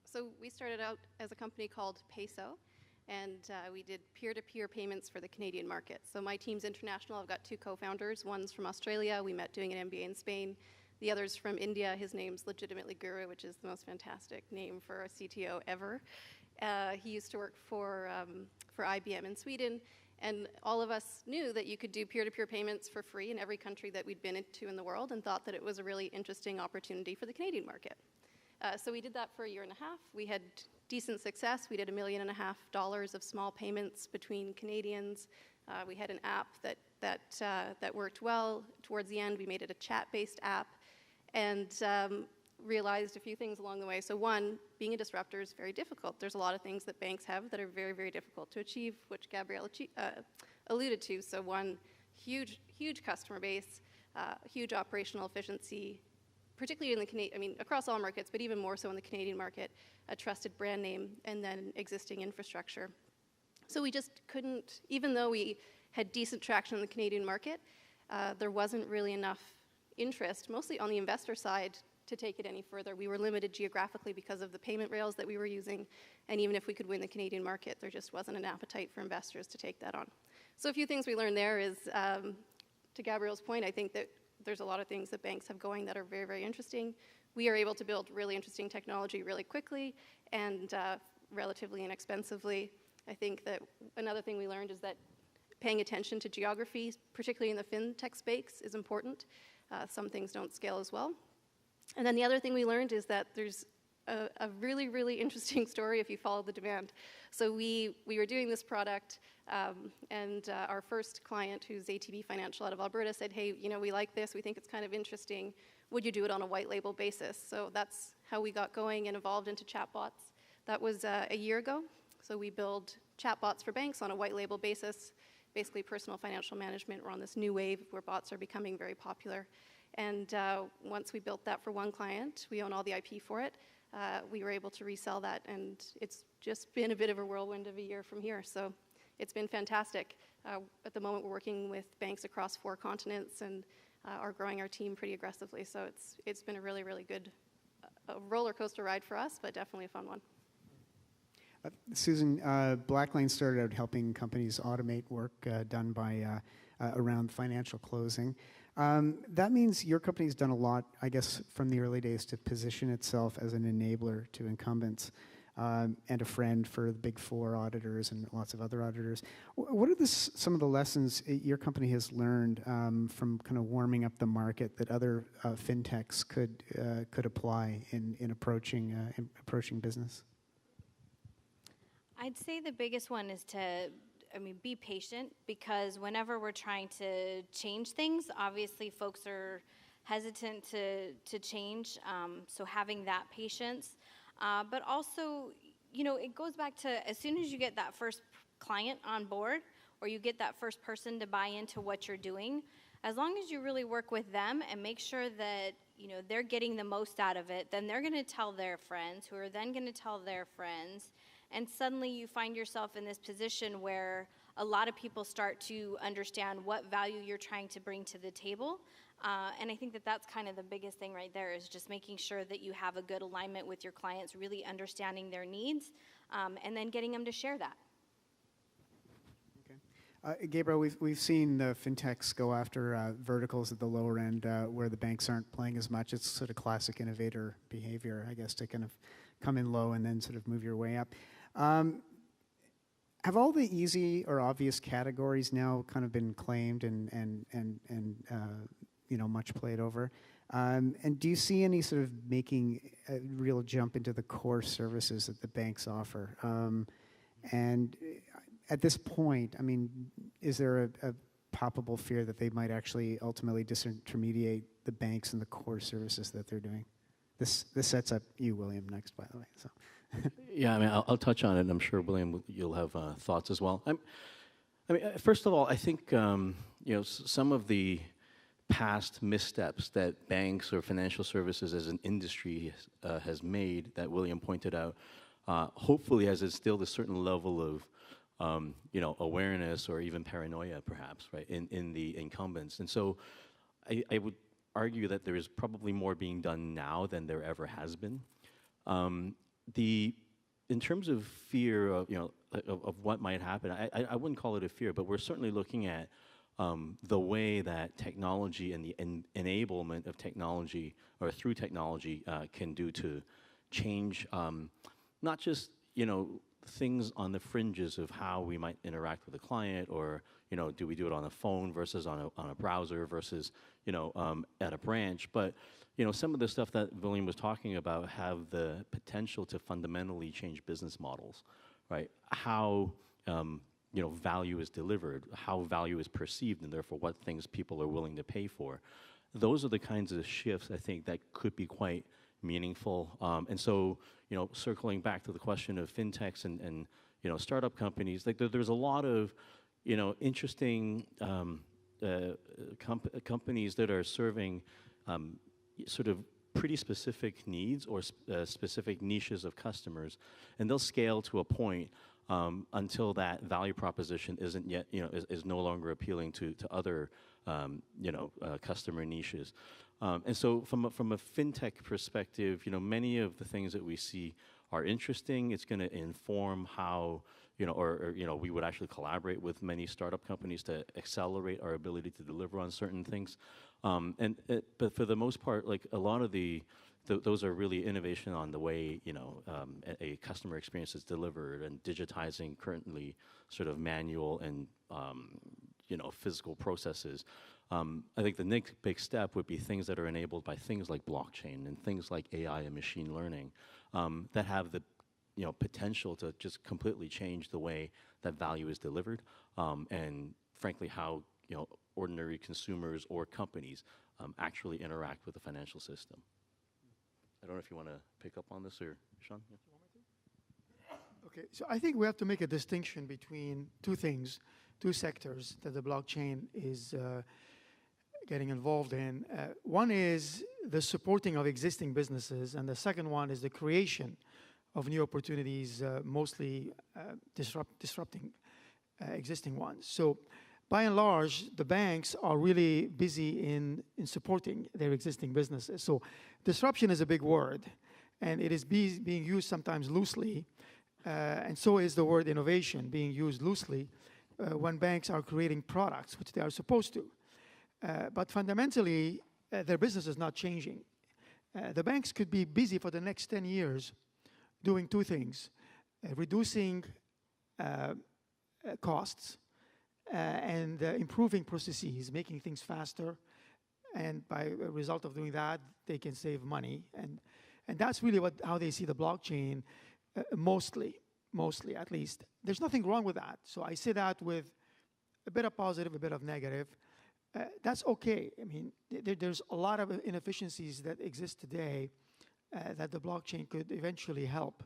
So we started out as a company called Peso, and we did peer-to-peer payments for the Canadian market. So my team's international. I've got 2 co-founders. One's from Australia. We met doing an MBA in Spain. The other's from India. His name's legitimately Guru, which is the most fantastic name for a CTO ever. He used to work for IBM in Sweden, and all of us knew that you could do peer-to-peer payments for free in every country that we'd been into in the world, and thought that it was a really interesting opportunity for the Canadian market. So we did that for 1.5 years. We had decent success. We did $1.5 million of small payments between Canadians. We had an app that worked well. Towards the end, we made it a chat-based app, and realized a few things along the way. So one, being a disruptor is very difficult. There's a lot of things that banks have that are very, very difficult to achieve, which Gabriel alluded to. So one, huge customer base, huge operational efficiency, particularly in the across all markets, but even more so in the Canadian market, a trusted brand name, and then existing infrastructure. So we just couldn't, even though we had decent traction in the Canadian market, there wasn't really enough interest, mostly on the investor side, to take it any further. We were limited geographically because of the payment rails that we were using, and even if we could win the Canadian market, there just wasn't an appetite for investors to take that on. So a few things we learned there is, to Gabriel's point, I think that there's a lot of things that banks have going that are very, very interesting. We are able to build really interesting technology really quickly and relatively inexpensively. I think that another thing we learned is that paying attention to geography, particularly in the fintech space, is important. Some things don't scale as well. And then the other thing we learned is that there's a really, really interesting story if you follow the demand. So we were doing this product, and our first client, who's ATB Financial out of Alberta, said, hey, we like this, we think it's kind of interesting, would you do it on a white label basis? So that's how we got going and evolved into chatbots. That was a year ago. So we build chatbots for banks on a white label basis, basically personal financial management. We're on this new wave where bots are becoming very popular. And once we built that for one client, we own all the IP for it, we were able to resell that, and it's just been a bit of a whirlwind of a year from here. So it's been fantastic. At the moment, we're working with banks across 4 continents and are growing our team pretty aggressively. So it's been a really, really good roller coaster ride for us, but definitely a fun one. Susan, Blackline started out helping companies automate work done by around financial closing. That means your company's done a lot, I guess, from the early days to position itself as an enabler to incumbents and a friend for the Big Four auditors and lots of other auditors. What are some of the lessons your company has learned from kind of warming up the market that other fintechs could apply in approaching business? I'd say the biggest one is to be patient, because whenever we're trying to change things, obviously folks are hesitant to change, so having that patience. But also, it goes back to as soon as you get that first client on board, or you get that first person to buy into what you're doing, as long as you really work with them and make sure that they're getting the most out of it, then they're going to tell their friends, who are then going to tell their friends. And suddenly you find yourself in this position where a lot of people start to understand what value you're trying to bring to the table. And I think that that's kind of the biggest thing right there, is just making sure that you have a good alignment with your clients, really understanding their needs, and then getting them to share that. Okay. Gabriel, we've seen the fintechs go after verticals at the lower end where the banks aren't playing as much. It's sort of classic innovator behavior, I guess, to kind of come in low and then sort of move your way up. Have all the easy or obvious categories now kind of been claimed and much played over? And do you see any sort of making a real jump into the core services that the banks offer? And at this point, is there a palpable fear that they might actually ultimately disintermediate the banks and the core services that they're doing? This sets up you, William, next, by the way. So. Yeah, I'll touch on it, and I'm sure, William, you'll have thoughts as well. First of all, I think some of the past missteps that banks or financial services as an industry has made, that William pointed out, hopefully has instilled a certain level of awareness or even paranoia, perhaps, right, in the incumbents. And so I would argue that there is probably more being done now than there ever has been. In terms of fear of what might happen, I wouldn't call it a fear, but we're certainly looking at the way that technology and the enablement of technology, or through technology, can do to change not just things on the fringes of how we might interact with a client, or do we do it on a phone versus on a browser versus at a branch, but some of the stuff that William was talking about have the potential to fundamentally change business models, right? How value is delivered, how value is perceived, and therefore what things people are willing to pay for. Those are the kinds of shifts I think that could be quite meaningful. And so, circling back to the question of fintechs and startup companies, like there's a lot of interesting companies that are serving sort of pretty specific needs or specific niches of customers, and they'll scale to a point until that value proposition isn't yet, is no longer appealing to other, customer niches. And so from a fintech perspective, many of the things that we see are interesting. It's going to inform how, we would actually collaborate with many startup companies to accelerate our ability to deliver on certain things. But for the most part, like a lot of those are really innovation on the way, a customer experience is delivered, and digitizing currently sort of manual and physical processes. I think the next big step would be things that are enabled by things like blockchain and things like AI and machine learning that have the potential to just completely change the way that value is delivered, and frankly how ordinary consumers or companies actually interact with the financial system. I don't know if you want to pick up on this, or Sean? Yeah. Okay, so I think we have to make a distinction between two things, two sectors that the blockchain is getting involved in. One is the supporting of existing businesses, and the second one is the creation of new opportunities, mostly disrupting existing ones. So by and large, the banks are really busy in supporting their existing businesses. So disruption is a big word, and it is being used sometimes loosely, and so is the word innovation being used loosely when banks are creating products, which they are supposed to. But fundamentally, their business is not changing. The banks could be busy for the next 10 years doing two things: reducing costs and improving processes, making things faster, and by a result of doing that, they can save money. And that's really how they see the blockchain, mostly at least. There's nothing wrong with that. So I say that with a bit of positive, a bit of negative. That's okay. I mean, there's a lot of inefficiencies that exist today that the blockchain could eventually help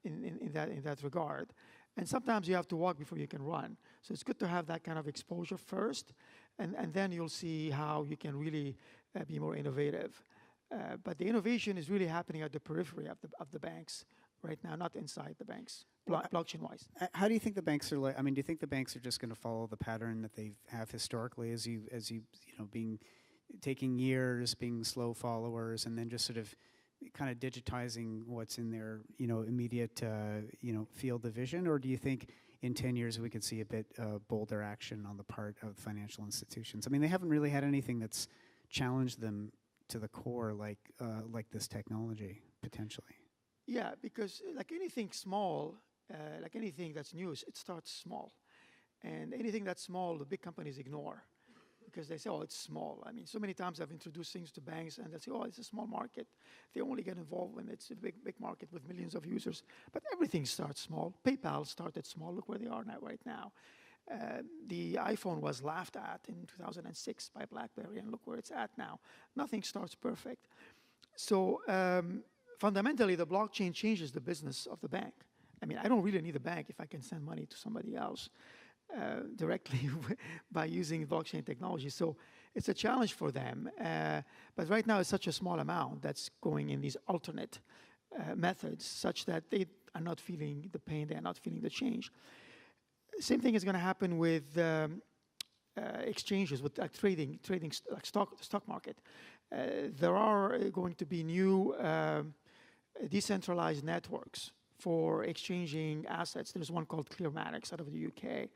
in that regard. And sometimes you have to walk before you can run. So it's good to have that kind of exposure first, and then you'll see how you can really be more innovative. But the innovation is really happening at the periphery of the banks right now, not inside the banks, blockchain-wise. How do you think the banks are like? I mean, do you think the banks are just going to follow the pattern that they have historically, as you taking years, being slow followers, and then just sort of kind of digitizing what's in their immediate field of vision? Or do you think in 10 years we could see a bit bolder action on the part of financial institutions? I mean, they haven't really had anything that's challenged them to the core like this technology potentially. Yeah, because like anything small, like anything that's new, it starts small. And anything that's small, the big companies ignore because they say, oh, it's small. I mean, so many times I've introduced things to banks and they say, oh, it's a small market. They only get involved when it's a big market with millions of users. But everything starts small. PayPal started small. Look where they are right now. The iPhone was laughed at in 2006 by BlackBerry, and look where it's at now. Nothing starts perfect. So fundamentally, the blockchain changes the business of the bank. I mean, I don't really need a bank if I can send money to somebody else directly by using blockchain technology. So it's a challenge for them. But right now, it's such a small amount that's going in these alternate methods, such that they are not feeling the pain, they are not feeling the change. Same thing is going to happen with exchanges, with trading like stock market. There are going to be new decentralized networks for exchanging assets. There's one called Clearmatics out of the UK.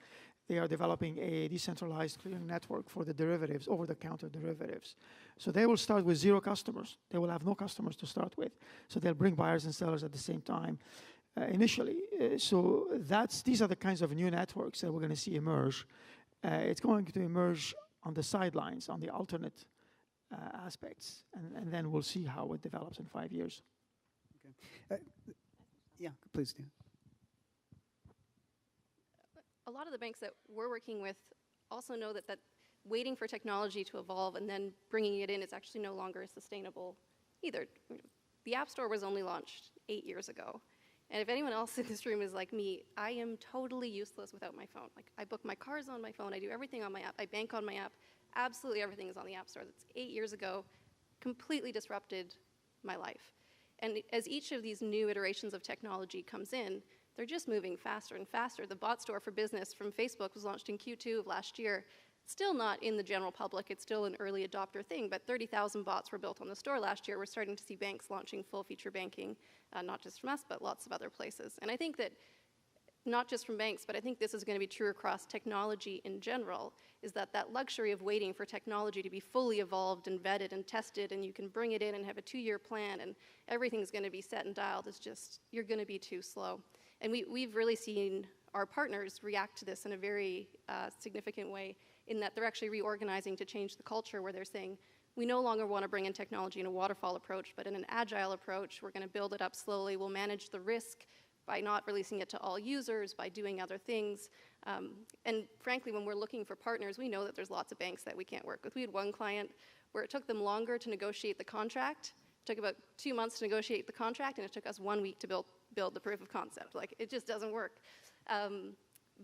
They are developing a decentralized clearing network for the derivatives, over-the-counter derivatives. So they will start with 0 customers. They will have no customers to start with. So they'll bring buyers and sellers at the same time initially. So these are the kinds of new networks that we're going to see emerge. It's going to emerge on the sidelines, on the alternate aspects, and then we'll see how it develops in 5 years. Okay. Yeah, please do. A lot of the banks that we're working with also know that waiting for technology to evolve and then bringing it in is actually no longer sustainable either. The App Store was only launched 8 years ago. And if anyone else in this room is like me, I am totally useless without my phone. Like, I book my cars on my phone, I do everything on my app, I bank on my app, absolutely everything is on the App Store. That's 8 years ago, completely disrupted my life. And as each of these new iterations of technology comes in, they're just moving faster and faster. The bot store for business from Facebook was launched in Q2 of last year. Still not in the general public, it's still an early adopter thing, but 30,000 bots were built on the store last year. We're starting to see banks launching full feature banking, not just from us, but lots of other places. And I think that, not just from banks, but I think this is going to be true across technology in general, is that luxury of waiting for technology to be fully evolved and vetted and tested, and you can bring it in and have a 2-year plan, and everything's going to be set and dialed, is just, you're going to be too slow. And we've really seen our partners react to this in a very significant way, in that they're actually reorganizing to change the culture, where they're saying, we no longer want to bring in technology in a waterfall approach, but in an agile approach. We're going to build it up slowly. We'll manage the risk by not releasing it to all users, by doing other things. And frankly, when we're looking for partners, we know that there's lots of banks that we can't work with. We had one client where it took them longer to negotiate the contract. It took about 2 months to negotiate the contract, and it took us 1 week to build the proof of concept. Like, it just doesn't work.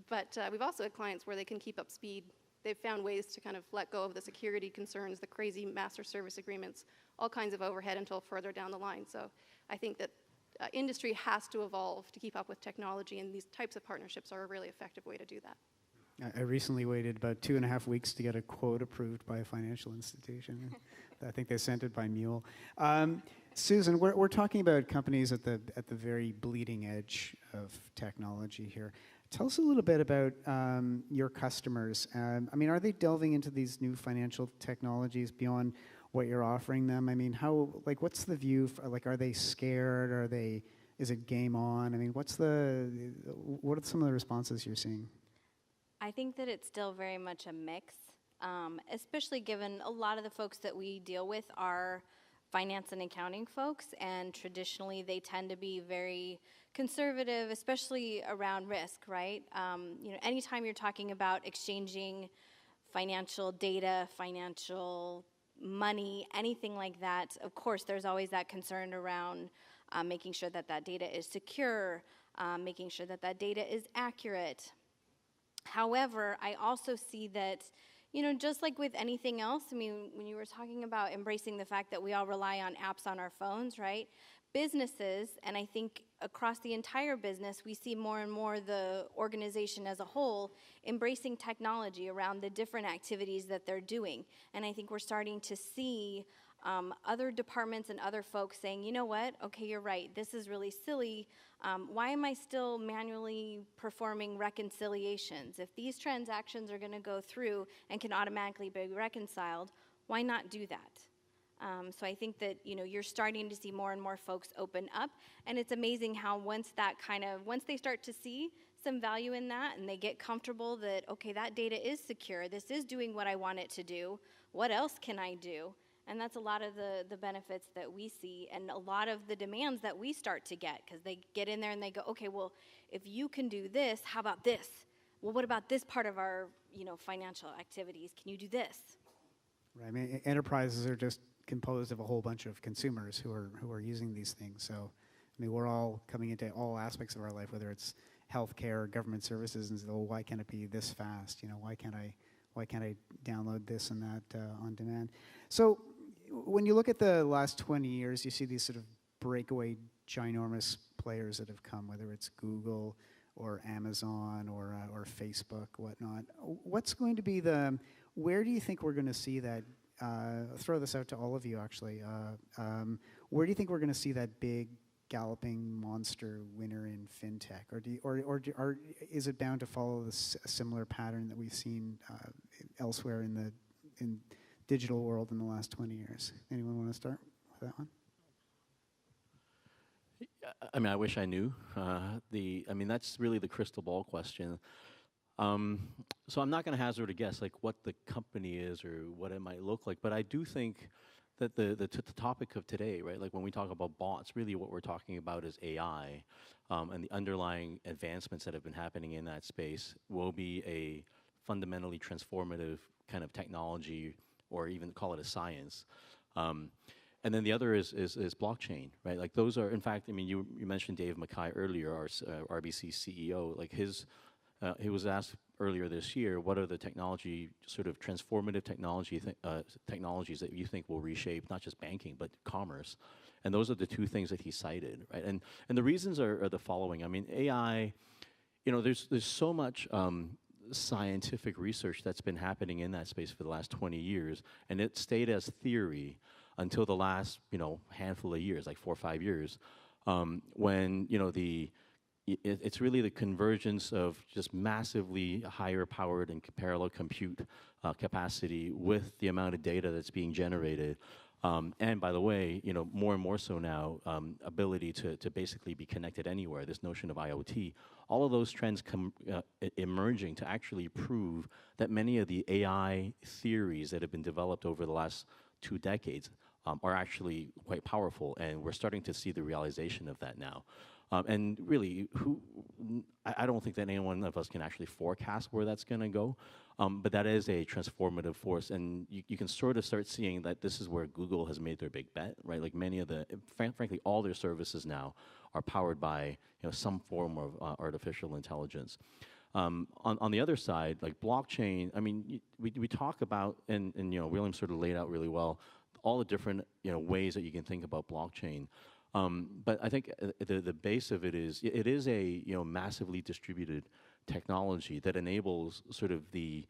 But we've also had clients where they can keep up speed. They've found ways to kind of let go of the security concerns, the crazy master service agreements, all kinds of overhead until further down the line. So I think that industry has to evolve to keep up with technology, and these types of partnerships are a really effective way to do that. I recently waited about 2.5 weeks to get a quote approved by a financial institution. I think they sent it by mule. Susan, we're talking about companies at the very bleeding edge of technology here. Tell us a little bit about your customers. I mean, are they delving into these new financial technologies beyond what you're offering them? I mean, what's the view? Are they scared? Is it game on? I mean, what are some of the responses you're seeing? I think that it's still very much a mix, especially given a lot of the folks that we deal with are finance and accounting folks, and traditionally they tend to be very conservative, especially around risk, right? Anytime you're talking about exchanging financial data, financial money, anything like that, of course, there's always that concern around making sure that that data is secure, making sure that that data is accurate. However, I also see that, just like with anything else, I mean, when you were talking about embracing the fact that we all rely on apps on our phones, right? Businesses, and I think across the entire business, we see more and more the organization as a whole embracing technology around the different activities that they're doing. And I think we're starting to see other departments and other folks saying, you know what, okay, you're right, this is really silly. Why am I still manually performing reconciliations? If these transactions are going to go through and can automatically be reconciled, why not do that? So I think that, you're starting to see more and more folks open up, and it's amazing how once they start to see some value in that and they get comfortable that, okay, that data is secure, this is doing what I want it to do, what else can I do? And that's a lot of the benefits that we see and a lot of the demands that we start to get, because they get in there and they go, okay, well, if you can do this, how about this? Well, what about this part of our, financial activities? Can you do this? Right. I mean, enterprises are just composed of a whole bunch of consumers who are using these things. So, I mean, we're all coming into all aspects of our life, whether it's healthcare, government services, and say, oh, why can't it be this fast? Why can't I download this and that on demand? So, when you look at the last 20 years, you see these sort of breakaway, ginormous players that have come, whether it's Google or Amazon or Facebook, whatnot. What's going to be where do you think we're going to see that? I'll throw this out to all of you, actually. Where do you think we're going to see that big, galloping monster winner in fintech, or is it bound to follow a similar pattern that we've seen elsewhere in the digital world in the last 20 years? Anyone want to start with that one? I mean, I wish I knew. That's really the crystal ball question. So I'm not going to hazard a guess like what the company is or what it might look like, but I do think that the topic of today, right, like when we talk about bots, really what we're talking about is AI, and the underlying advancements that have been happening in that space will be a fundamentally transformative kind of technology, or even call it a science. And then the other is blockchain, right? Like those are, in fact, I mean, you mentioned Dave Mackay earlier, our RBC CEO, like he was asked earlier this year, what are the sort of transformative technologies that you think will reshape not just banking, but commerce? And those are the two things that he cited, right? And the reasons are the following. I mean, AI, there's so much scientific research that's been happening in that space for the last 20 years, and it stayed as theory until the last, handful of years, like 4 or 5 years, when, it's really the convergence of just massively higher powered and parallel compute capacity with the amount of data that's being generated. And by the way, more and more so now, ability to basically be connected anywhere, this notion of IoT, all of those trends come emerging to actually prove that many of the AI theories that have been developed over the last 2 decades are actually quite powerful, and we're starting to see the realization of that now. And really, I don't think that any one of us can actually forecast where that's going to go, but that is a transformative force, and you can sort of start seeing that this is where Google has made their big bet, right? Like many of frankly, all their services now are powered by some form of artificial intelligence. On the other side, like blockchain, I mean, we talk about, and William sort of laid out really well, all the different ways that you can think about blockchain. But I think the base of it is a massively distributed technology that enables sort of the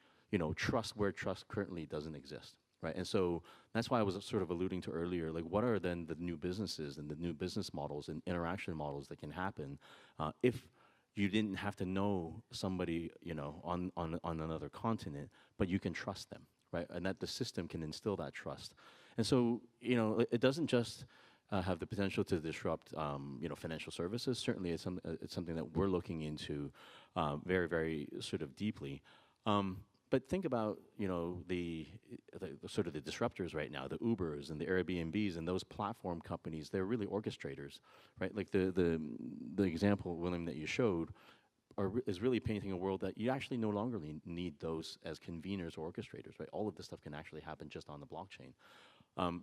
trust where trust currently doesn't exist, right? And so that's why I was sort of alluding to earlier, like what are then the new businesses and the new business models and interaction models that can happen if you didn't have to know somebody on another continent, but you can trust them, right? And that the system can instill that trust. And so it doesn't just have the potential to disrupt, financial services. Certainly, it's something that we're looking into very, very sort of deeply. But think about, the sort of the disruptors right now, the Ubers and the Airbnbs and those platform companies. They're really orchestrators, right? Like the example, William, that you showed is really painting a world that you actually no longer need those as conveners or orchestrators, right? All of this stuff can actually happen just on the blockchain.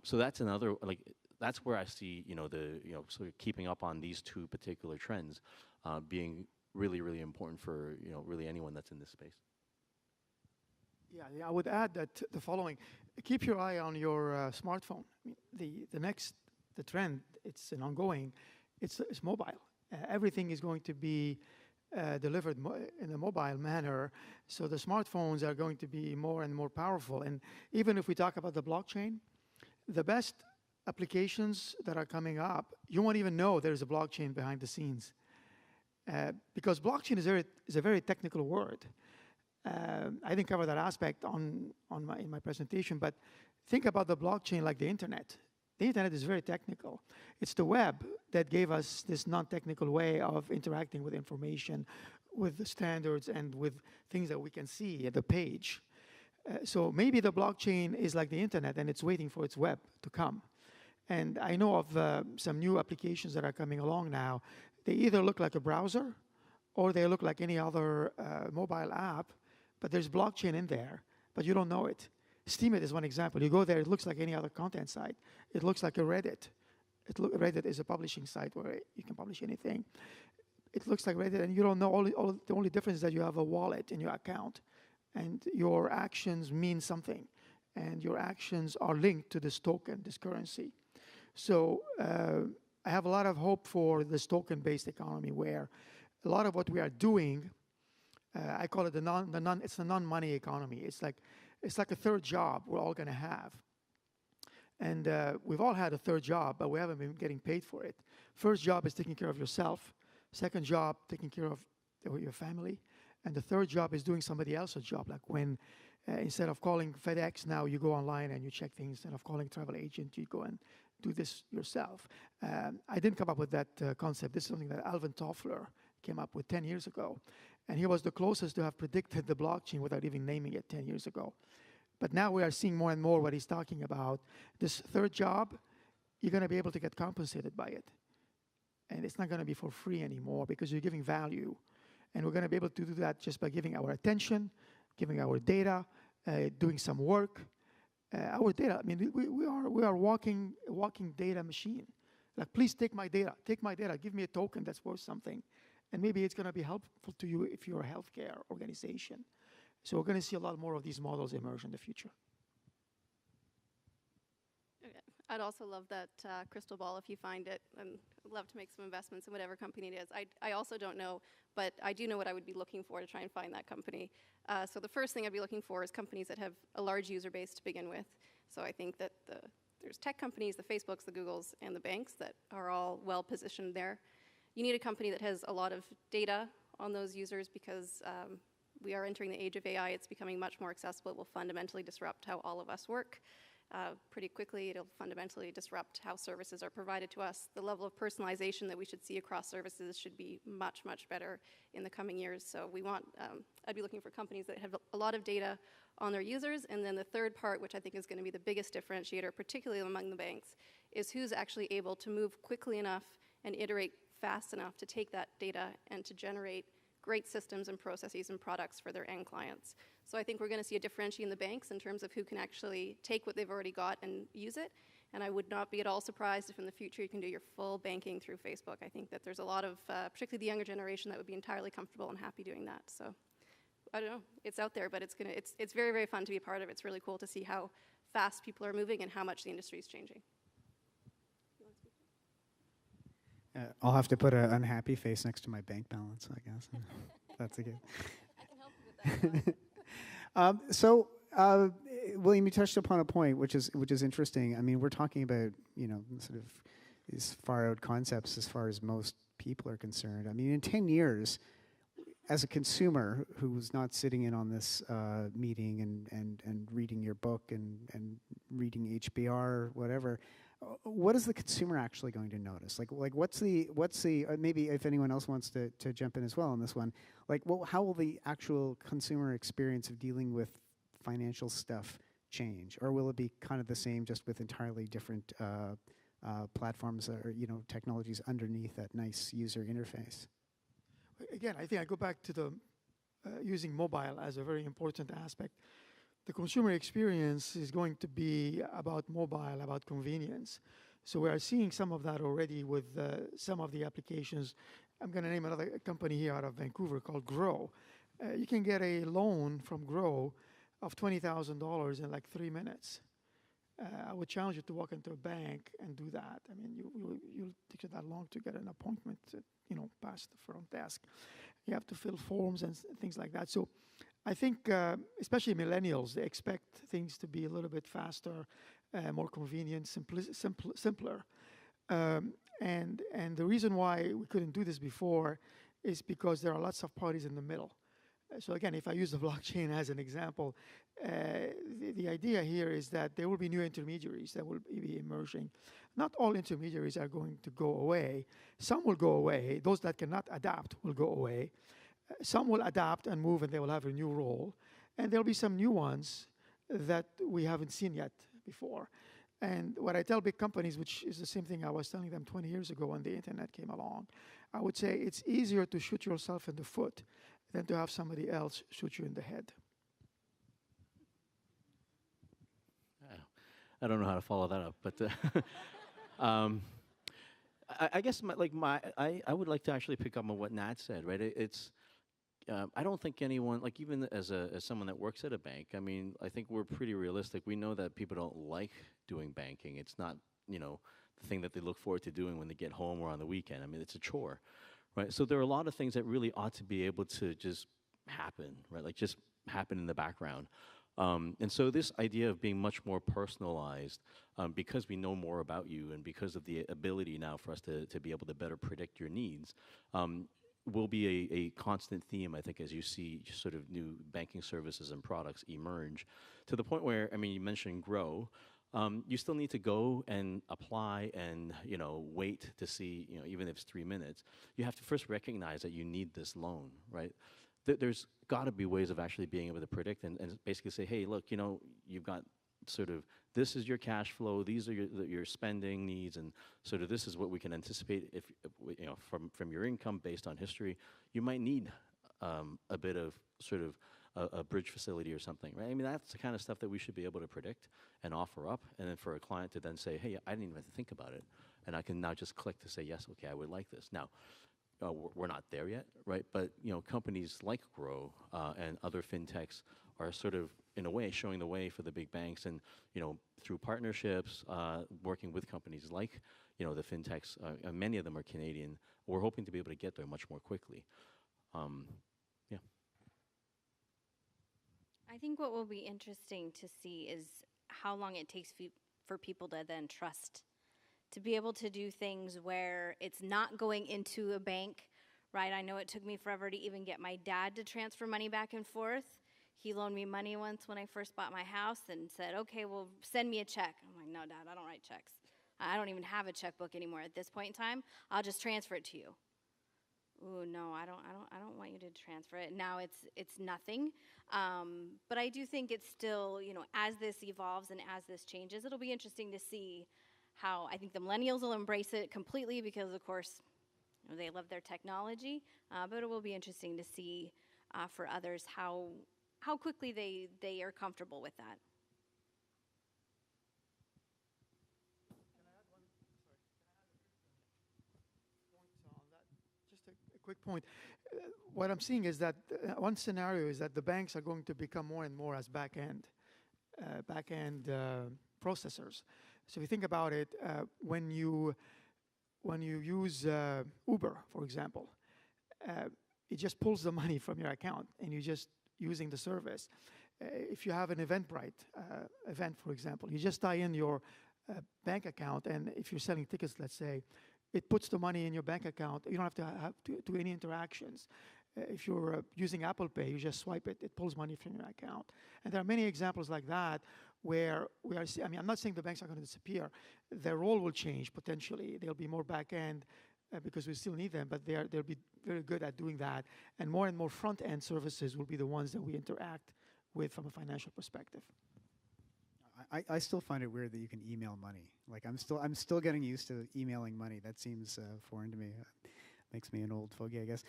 So that's another, that's where I see, sort of keeping up on these 2 particular trends being really, really important for, really anyone that's in this space. Yeah, I would add that the following: keep your eye on your smartphone. The trend, it's an ongoing. It's mobile. Everything is going to be delivered in a mobile manner. So the smartphones are going to be more and more powerful. And even if we talk about the blockchain, the best applications that are coming up, you won't even know there's a blockchain behind the scenes, because blockchain is a very technical word. I didn't cover that aspect in my presentation, but think about the blockchain like the internet. The internet is very technical. It's the web that gave us this non-technical way of interacting with information, with the standards, and with things that we can see at the page. So maybe the blockchain is like the internet, and it's waiting for its web to come. And I know of some new applications that are coming along now. They either look like a browser, or they look like any other mobile app, but there's blockchain in there, but you don't know it. Steemit is one example. You go there, it looks like any other content site. It looks like a Reddit. Reddit is a publishing site where you can publish anything. It looks like Reddit, and you don't know. The only difference is that you have a wallet in your account, and your actions mean something, and your actions are linked to this token, this currency. So I have a lot of hope for this token-based economy, where a lot of what we are doing, I call it it's the non-money economy. It's like a third job we're all going to have. And we've all had a third job, but we haven't been getting paid for it. First job is taking care of yourself. Second job, taking care of your family. And the third job is doing somebody else's job. Like when instead of calling FedEx, now you go online and you check things. Instead of calling travel agent, you go and do this yourself. I didn't come up with that concept. This is something that Alvin Toffler came up with 10 years ago. And he was the closest to have predicted the blockchain without even naming it 10 years ago. But now we are seeing more and more what he's talking about. This third job, you're going to be able to get compensated by it. And it's not going to be for free anymore because you're giving value. And we're going to be able to do that just by giving our attention, giving our data, doing some work. Our data, I mean, we are walking data machine. Like, please take my data, give me a token that's worth something. And maybe it's going to be helpful to you if you're a healthcare organization. So we're going to see a lot more of these models emerge in the future. Okay. I'd also love that crystal ball if you find it, and I'd love to make some investments in whatever company it is. I also don't know, but I do know what I would be looking for to try and find that company. So the first thing I'd be looking for is companies that have a large user base to begin with. So I think that there's tech companies, the Facebooks, the Googles, and the banks that are all well positioned there. You need a company that has a lot of data on those users because we are entering the age of AI. It's becoming much more accessible. It will fundamentally disrupt how all of us work. pretty quickly. It'll fundamentally disrupt how services are provided to us. The level of personalization that we should see across services should be much, much better in the coming years. So we want, I'd be looking for companies that have a lot of data on their users. And then the third part, which I think is going to be the biggest differentiator, particularly among the banks, is who's actually able to move quickly enough and iterate fast enough to take that data and to generate great systems and processes and products for their end clients. So I think we're going to see a differentiation in the banks in terms of who can actually take what they've already got and use it. And I would not be at all surprised if in the future you can do your full banking through Facebook. I think that there's a lot of, particularly the younger generation, that would be entirely comfortable and happy doing that. So I don't know, it's out there, but it's very, very fun to be a part of. It's really cool to see how fast people are moving and how much the industry is changing. I'll have to put an unhappy face next to my bank balance, I guess. That's a good. I can help you with that. So, William, you touched upon a point which is interesting. I mean, we're talking about sort of these far out concepts as far as most people are concerned. I mean, in 10 years, as a consumer who's not sitting in on this meeting and reading your book and reading HBR, whatever. What is the consumer actually going to notice? Like what's the maybe if anyone else wants to jump in as well on this one, like how will the actual consumer experience of dealing with financial stuff change, or will it be kind of the same just with entirely different platforms or technologies underneath that nice user interface? Again, I think I go back to the using mobile as a very important aspect. The consumer experience is going to be about mobile, about convenience. So we are seeing some of that already with some of the applications. I'm going to name another company here out of Vancouver called Grow. You can get a loan from Grow of $20,000 in like 3 minutes. I would challenge you to walk into a bank and do that. I mean, you'll take that long to get an appointment, past the front desk. You have to fill forms and things like that. So I think, especially millennials, they expect things to be a little bit faster, more convenient, simpler. And the reason why we couldn't do this before is because there are lots of parties in the middle. So again, if I use the blockchain as an example, the idea here is that there will be new intermediaries that will be emerging. Not all intermediaries are going to go away. Some will go away. Those that cannot adapt will go away. Some will adapt and move, and they will have a new role. And there'll be some new ones that we haven't seen yet before. And what I tell big companies, which is the same thing I was telling them 20 years ago when the internet came along, I would say it's easier to shoot yourself in the foot than to have somebody else shoot you in the head. I don't know how to follow that up, but I guess I would like to actually pick up on what Nat said, right? It's I don't think anyone, like even as someone that works at a bank, I mean, I think we're pretty realistic. We know that people don't like doing banking. It's not, the thing that they look forward to doing when they get home or on the weekend. I mean, it's a chore, right? So there are a lot of things that really ought to be able to just happen, right? Like just happen in the background. And so this idea of being much more personalized, because we know more about you and because of the ability now for us to be able to better predict your needs, will be a constant theme, I think, as you see sort of new banking services and products emerge, to the point where, I mean, you mentioned Grow. You still need to go and apply and, wait to see, even if it's 3 minutes. You have to first recognize that you need this loan, right? There's got to be ways of actually being able to predict and basically say, hey, look, you've got sort of, this is your cash flow, these are your spending needs, and sort of this is what we can anticipate if from your income based on history. You might need a bit of sort of a bridge facility or something, right? I mean, that's the kind of stuff that we should be able to predict and offer up, and then for a client to then say, hey, I didn't even have to think about it, and I can now just click to say, yes, okay, I would like this. Now, we're not there yet, right? But companies like Grow and other fintechs are sort of, in a way, showing the way for the big banks, and through partnerships, working with companies like the fintechs. And many of them are Canadian. We're hoping to be able to get there much more quickly. Yeah. I think what will be interesting to see is how long it takes for people to then trust, to be able to do things where it's not going into a bank, right? I know it took me forever to even get my dad to transfer money back and forth. He loaned me money once when I first bought my house and said, okay, well, send me a check. I'm like, no, Dad, I don't write checks. I don't even have a checkbook anymore at this point in time. I'll just transfer it to you. Ooh, no, I don't want you to transfer it. Now it's nothing. But I do think it's still, as this evolves and as this changes, it'll be interesting to see how, I think the millennials will embrace it completely because, of course, they love their technology. But it will be interesting to see for others how quickly they are comfortable with that. Just a quick point. What I'm seeing is that one scenario is that the banks are going to become more and more as back-end processors. So if you think about it, when you use Uber, for example, it just pulls the money from your account, and you're just using the service. If you have an Eventbrite event, for example, you just tie in your bank account, and if you're selling tickets, let's say, it puts the money in your bank account. You don't have to do any interactions. If you're using Apple Pay, you just swipe it. It pulls money from your account. And there are many examples like that where we are. I'm not saying the banks are going to disappear. Their role will change potentially. They'll be more back end because we still need them, but they'll be very good at doing that. And more front end services will be the ones that we interact with from a financial perspective. I still find it weird that you can email money. Like I'm still getting used to emailing money. That seems foreign to me. Makes me an old fogey, I guess.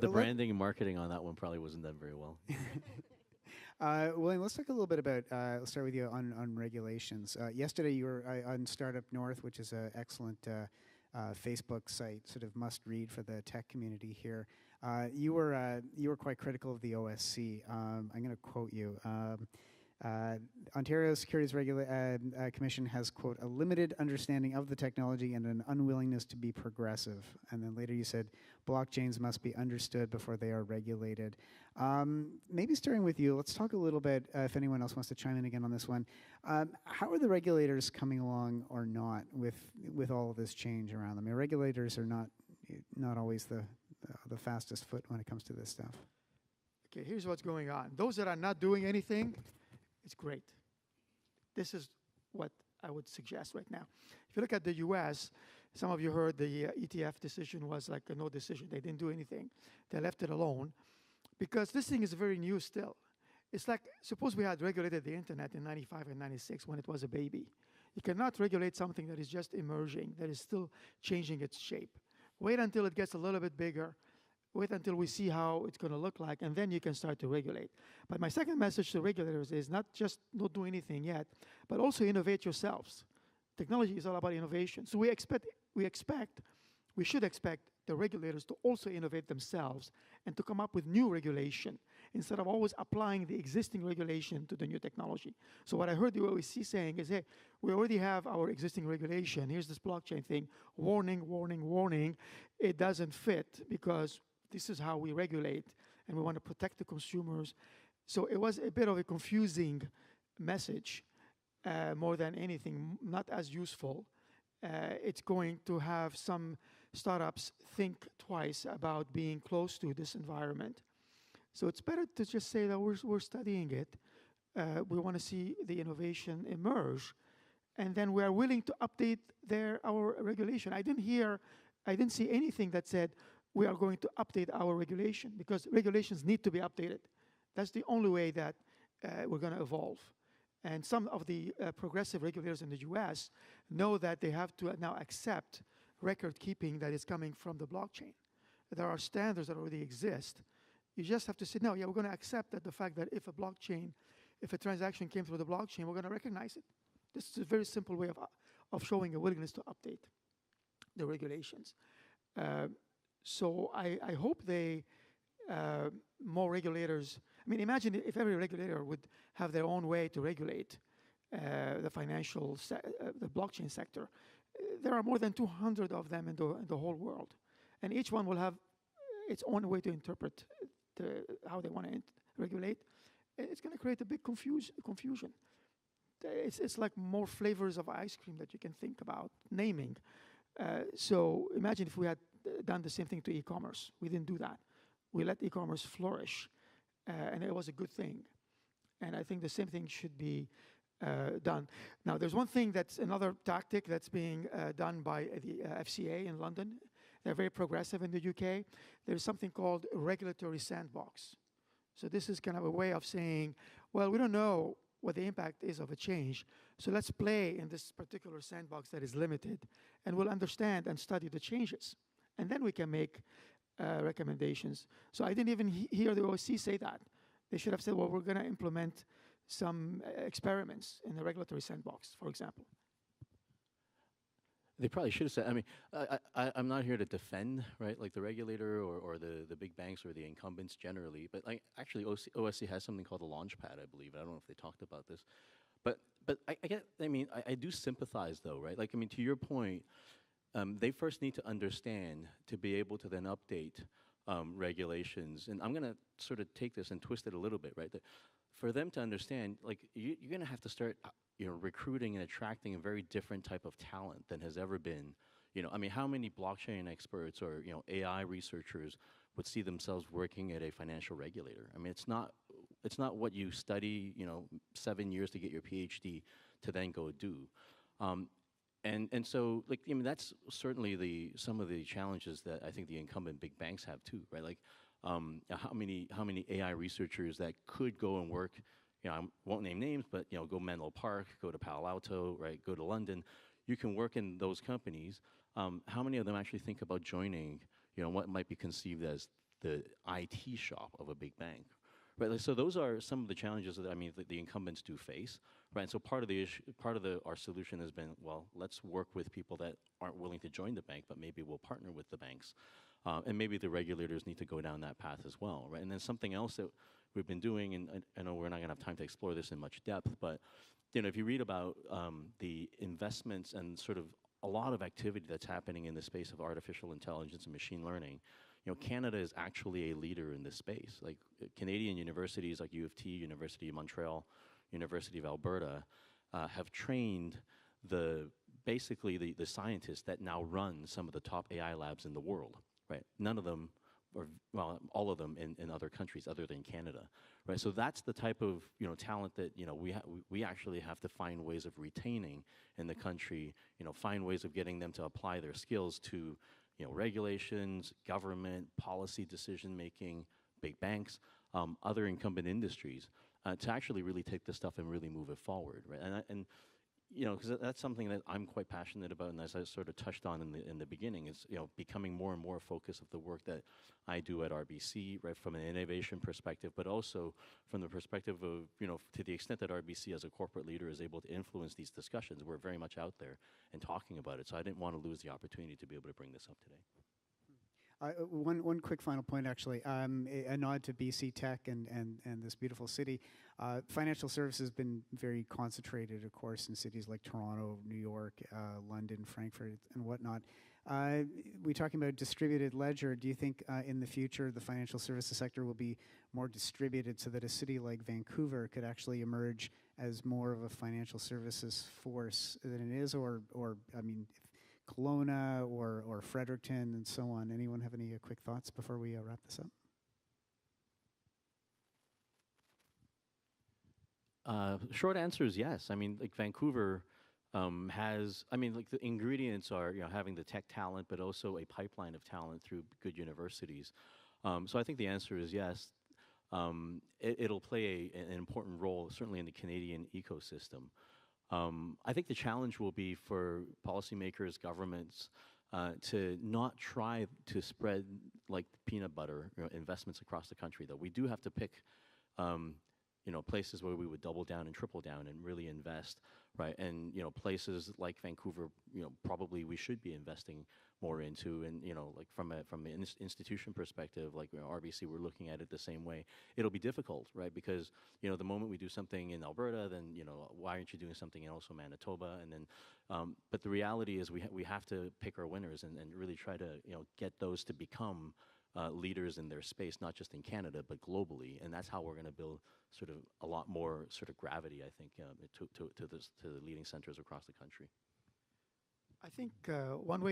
The branding and marketing on that one probably wasn't done very well. William, let's talk a little bit about, let's start with you on regulations. Yesterday you were on Startup North, which is an excellent Facebook site, sort of must read for the tech community here. You were quite critical of the OSC. I'm going to quote you. Ontario Securities Commission has, quote, a limited understanding of the technology and an unwillingness to be progressive. And then later you said blockchains must be understood before they are regulated. Maybe starting with you, let's talk a little bit, if anyone else wants to chime in again on this one. How are the regulators coming along or not with all of this change around them? I mean, regulators are not always the fastest foot when it comes to this stuff. Okay, here's what's going on. Those that are not doing anything, it's great. This is what I would suggest right now. If you look at the US, some of you heard the ETF decision was like a no decision. They didn't do anything. They left it alone because this thing is very new still. It's like, suppose we had regulated the internet in 95 and 96 when it was a baby. You cannot regulate something that is just emerging, that is still changing its shape. Wait until it gets a little bit bigger. Wait until we see how it's going to look like, and then you can start to regulate. But my second message to regulators is not just not do anything yet, but also innovate yourselves. Technology is all about innovation. So we should expect the regulators to also innovate themselves and to come up with new regulation instead of always applying the existing regulation to the new technology. So what I heard the OEC saying is, hey, we already have our existing regulation. Here's this blockchain thing. Warning, warning, warning. It doesn't fit because this is how we regulate, and we want to protect the consumers. So it was a bit of a confusing message more than anything, not as useful. It's going to have some startups think twice about being close to this environment. So it's better to just say that we're studying it. We want to see the innovation emerge, and then we are willing to update our regulation. I didn't see anything that said, we are going to update our regulation because regulations need to be updated. That's the only way that we're going to evolve. And some of the progressive regulators in the US know that they have to now accept record keeping that is coming from the blockchain. There are standards that already exist. You just have to say, no, yeah, we're going to accept that the fact that if a transaction came through the blockchain, we're going to recognize it. This is a very simple way of showing a willingness to update the regulations. So I hope more regulators, I mean, imagine if every regulator would have their own way to regulate the the blockchain sector. There are more than 200 of them in the whole world. And each one will have its own way to interpret how they want to regulate. It's going to create a big confusion. It's like more flavors of ice cream that you can think about naming. So imagine if we had done the same thing to e-commerce. We didn't do that. We let e-commerce flourish, and it was a good thing. And I think the same thing should be done. Now, there's one thing that's another tactic that's being done by the FCA in London. They're very progressive in the UK. There's something called a regulatory sandbox. So this is kind of a way of saying, well, we don't know what the impact is of a change, so let's play in this particular sandbox that is limited, and we'll understand and study the changes. And then we can make recommendations. So I didn't even hear the OSC say that. They should have said, well, we're going to implement some experiments in the regulatory sandbox, for example. They probably should have said, I mean, I'm not here to defend, right, like the regulator or the big banks or the incumbents generally, but like actually OSC has something called a launchpad, I believe. I don't know if they talked about this. But I do sympathize though, right? Like, I mean, to your point, they first need to understand to be able to then update regulations. And I'm going to sort of take this and twist it a little bit, right? That for them to understand, like, you're going to have to start recruiting and attracting a very different type of talent than has ever been. I mean, how many blockchain experts or, AI researchers would see themselves working at a financial regulator? I mean, it's not what you study, 7 years to get your PhD to then go do. And so, like, I mean, that's certainly some of the challenges that I think the incumbent big banks have too, right? Like, how many AI researchers that could go and work, I won't name names, but, go Menlo Park, go to Palo Alto, right, go to London. You can work in those companies. How many of them actually think about joining, what might be conceived as the IT shop of a big bank? Right, like, so those are some of the challenges that the incumbents do face, right? And so part of our solution has been, well, let's work with people that aren't willing to join the bank, but maybe we'll partner with the banks, and maybe the regulators need to go down that path as well, right? And then something else that we've been doing, and I know we're not going to have time to explore this in much depth, but if you read about the investments and sort of a lot of activity that's happening in the space of artificial intelligence and machine learning. Canada is actually a leader in this space. Like Canadian universities like U of T, University of Montreal, University of Alberta have trained basically the scientists that now run some of the top AI labs in the world, right? None of them, well, all of them in other countries other than Canada, right? So that's the type of talent that we actually have to find ways of retaining in the country. Find ways of getting them to apply their skills to regulations, government, policy decision-making, big banks, other incumbent industries, to actually really take this stuff and really move it forward, right? And because that's something that I'm quite passionate about, and as I sort of touched on in the beginning, is becoming more and more a focus of the work that I do at RBC, right, from an innovation perspective, but also from the perspective of to the extent that RBC as a corporate leader is able to influence these discussions, we're very much out there and talking about it. So I didn't want to lose the opportunity to be able to bring this up today. One quick final point, actually. A nod to BCTECH and this beautiful city. Financial services has been very concentrated, of course, in cities like Toronto, New York, London, Frankfurt, and whatnot. We're talking about distributed ledger. Do you think in the future the financial services sector will be more distributed so that a city like Vancouver could actually emerge as more of a financial services force than it is? Or I mean, Kelowna or Fredericton and so on. Anyone have any quick thoughts before we wrap this up? Short answer is yes. I mean, like Vancouver has, I mean, like the ingredients are, having the tech talent, but also a pipeline of talent through good universities. So I think the answer is yes. It'll play an important role, certainly in the Canadian ecosystem. I think the challenge will be for policymakers, governments, to not try to spread like peanut butter investments across the country. Though we do have to pick, places where we would double down and triple down and really invest, right? And places like Vancouver, probably we should be investing more into. And like from an institution perspective, like RBC, we're looking at it the same way. It'll be difficult, right? Because the moment we do something in Alberta, then why aren't you doing something in also Manitoba? And then, but the reality is we have to pick our winners and really try to get those to become leaders in their space, not just in Canada, but globally. And that's how we're going to build sort of a lot more sort of gravity, I think, to the leading centers across the country. I think one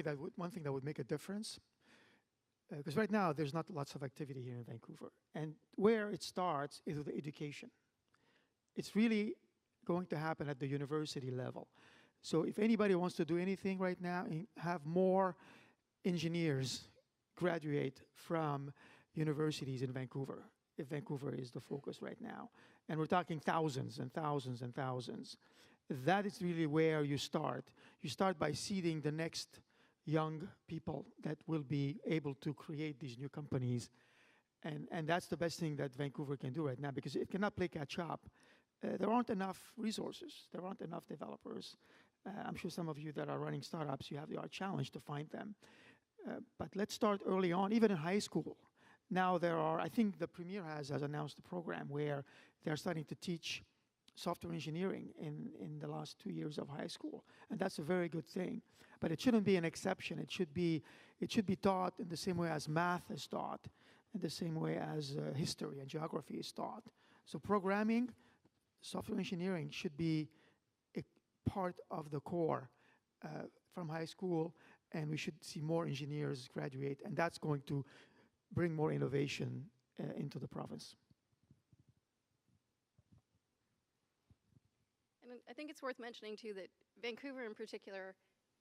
thing that would make a difference, because right now there's not lots of activity here in Vancouver, and where it starts is with education. It's really going to happen at the university level. So if anybody wants to do anything right now, have more engineers graduate from universities in Vancouver, if Vancouver is the focus right now. And we're talking thousands and thousands and thousands. That is really where you start. You start by seeding the next young people that will be able to create these new companies. And that's the best thing that Vancouver can do right now, because it cannot play catch up. There aren't enough resources. There aren't enough developers. I'm sure some of you that are running startups, you have the hard challenge to find them. But let's start early on, even in high school. Now there are, I think the Premier has announced a program where they're starting to teach software engineering in the last 2 years of high school. And that's a very good thing. But it shouldn't be an exception. It should be taught in the same way as math is taught, in the same way as history and geography is taught. So programming, software engineering should be a part of the core from high school, and we should see more engineers graduate, and that's going to bring more innovation into the province. And I think it's worth mentioning, too, that Vancouver in particular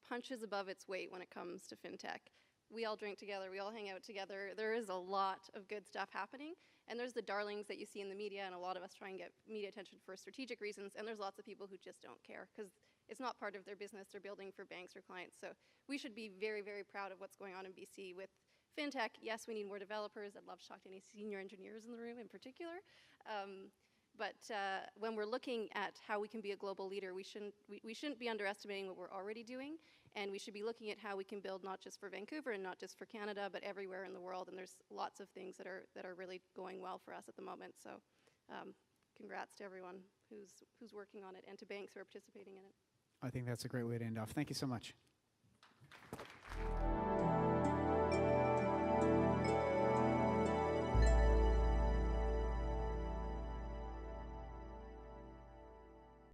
punches above its weight when it comes to fintech. We all drink together, we all hang out together. There is a lot of good stuff happening, and there's the darlings that you see in the media, and a lot of us try and get media attention for strategic reasons, and there's lots of people who just don't care because it's not part of their business. They're building for banks or clients. So we should be very, very proud of what's going on in BC with fintech. Yes, we need more developers. I'd love to talk to any senior engineers in the room in particular. But when we're looking at how we can be a global leader, we shouldn't be underestimating what we're already doing, and we should be looking at how we can build not just for Vancouver and not just for Canada, but everywhere in the world. And there's lots of things that are really going well for us at the moment. So congrats to everyone who's working on it, and to banks who are participating in it. I think that's a great way to end off. Thank you so much.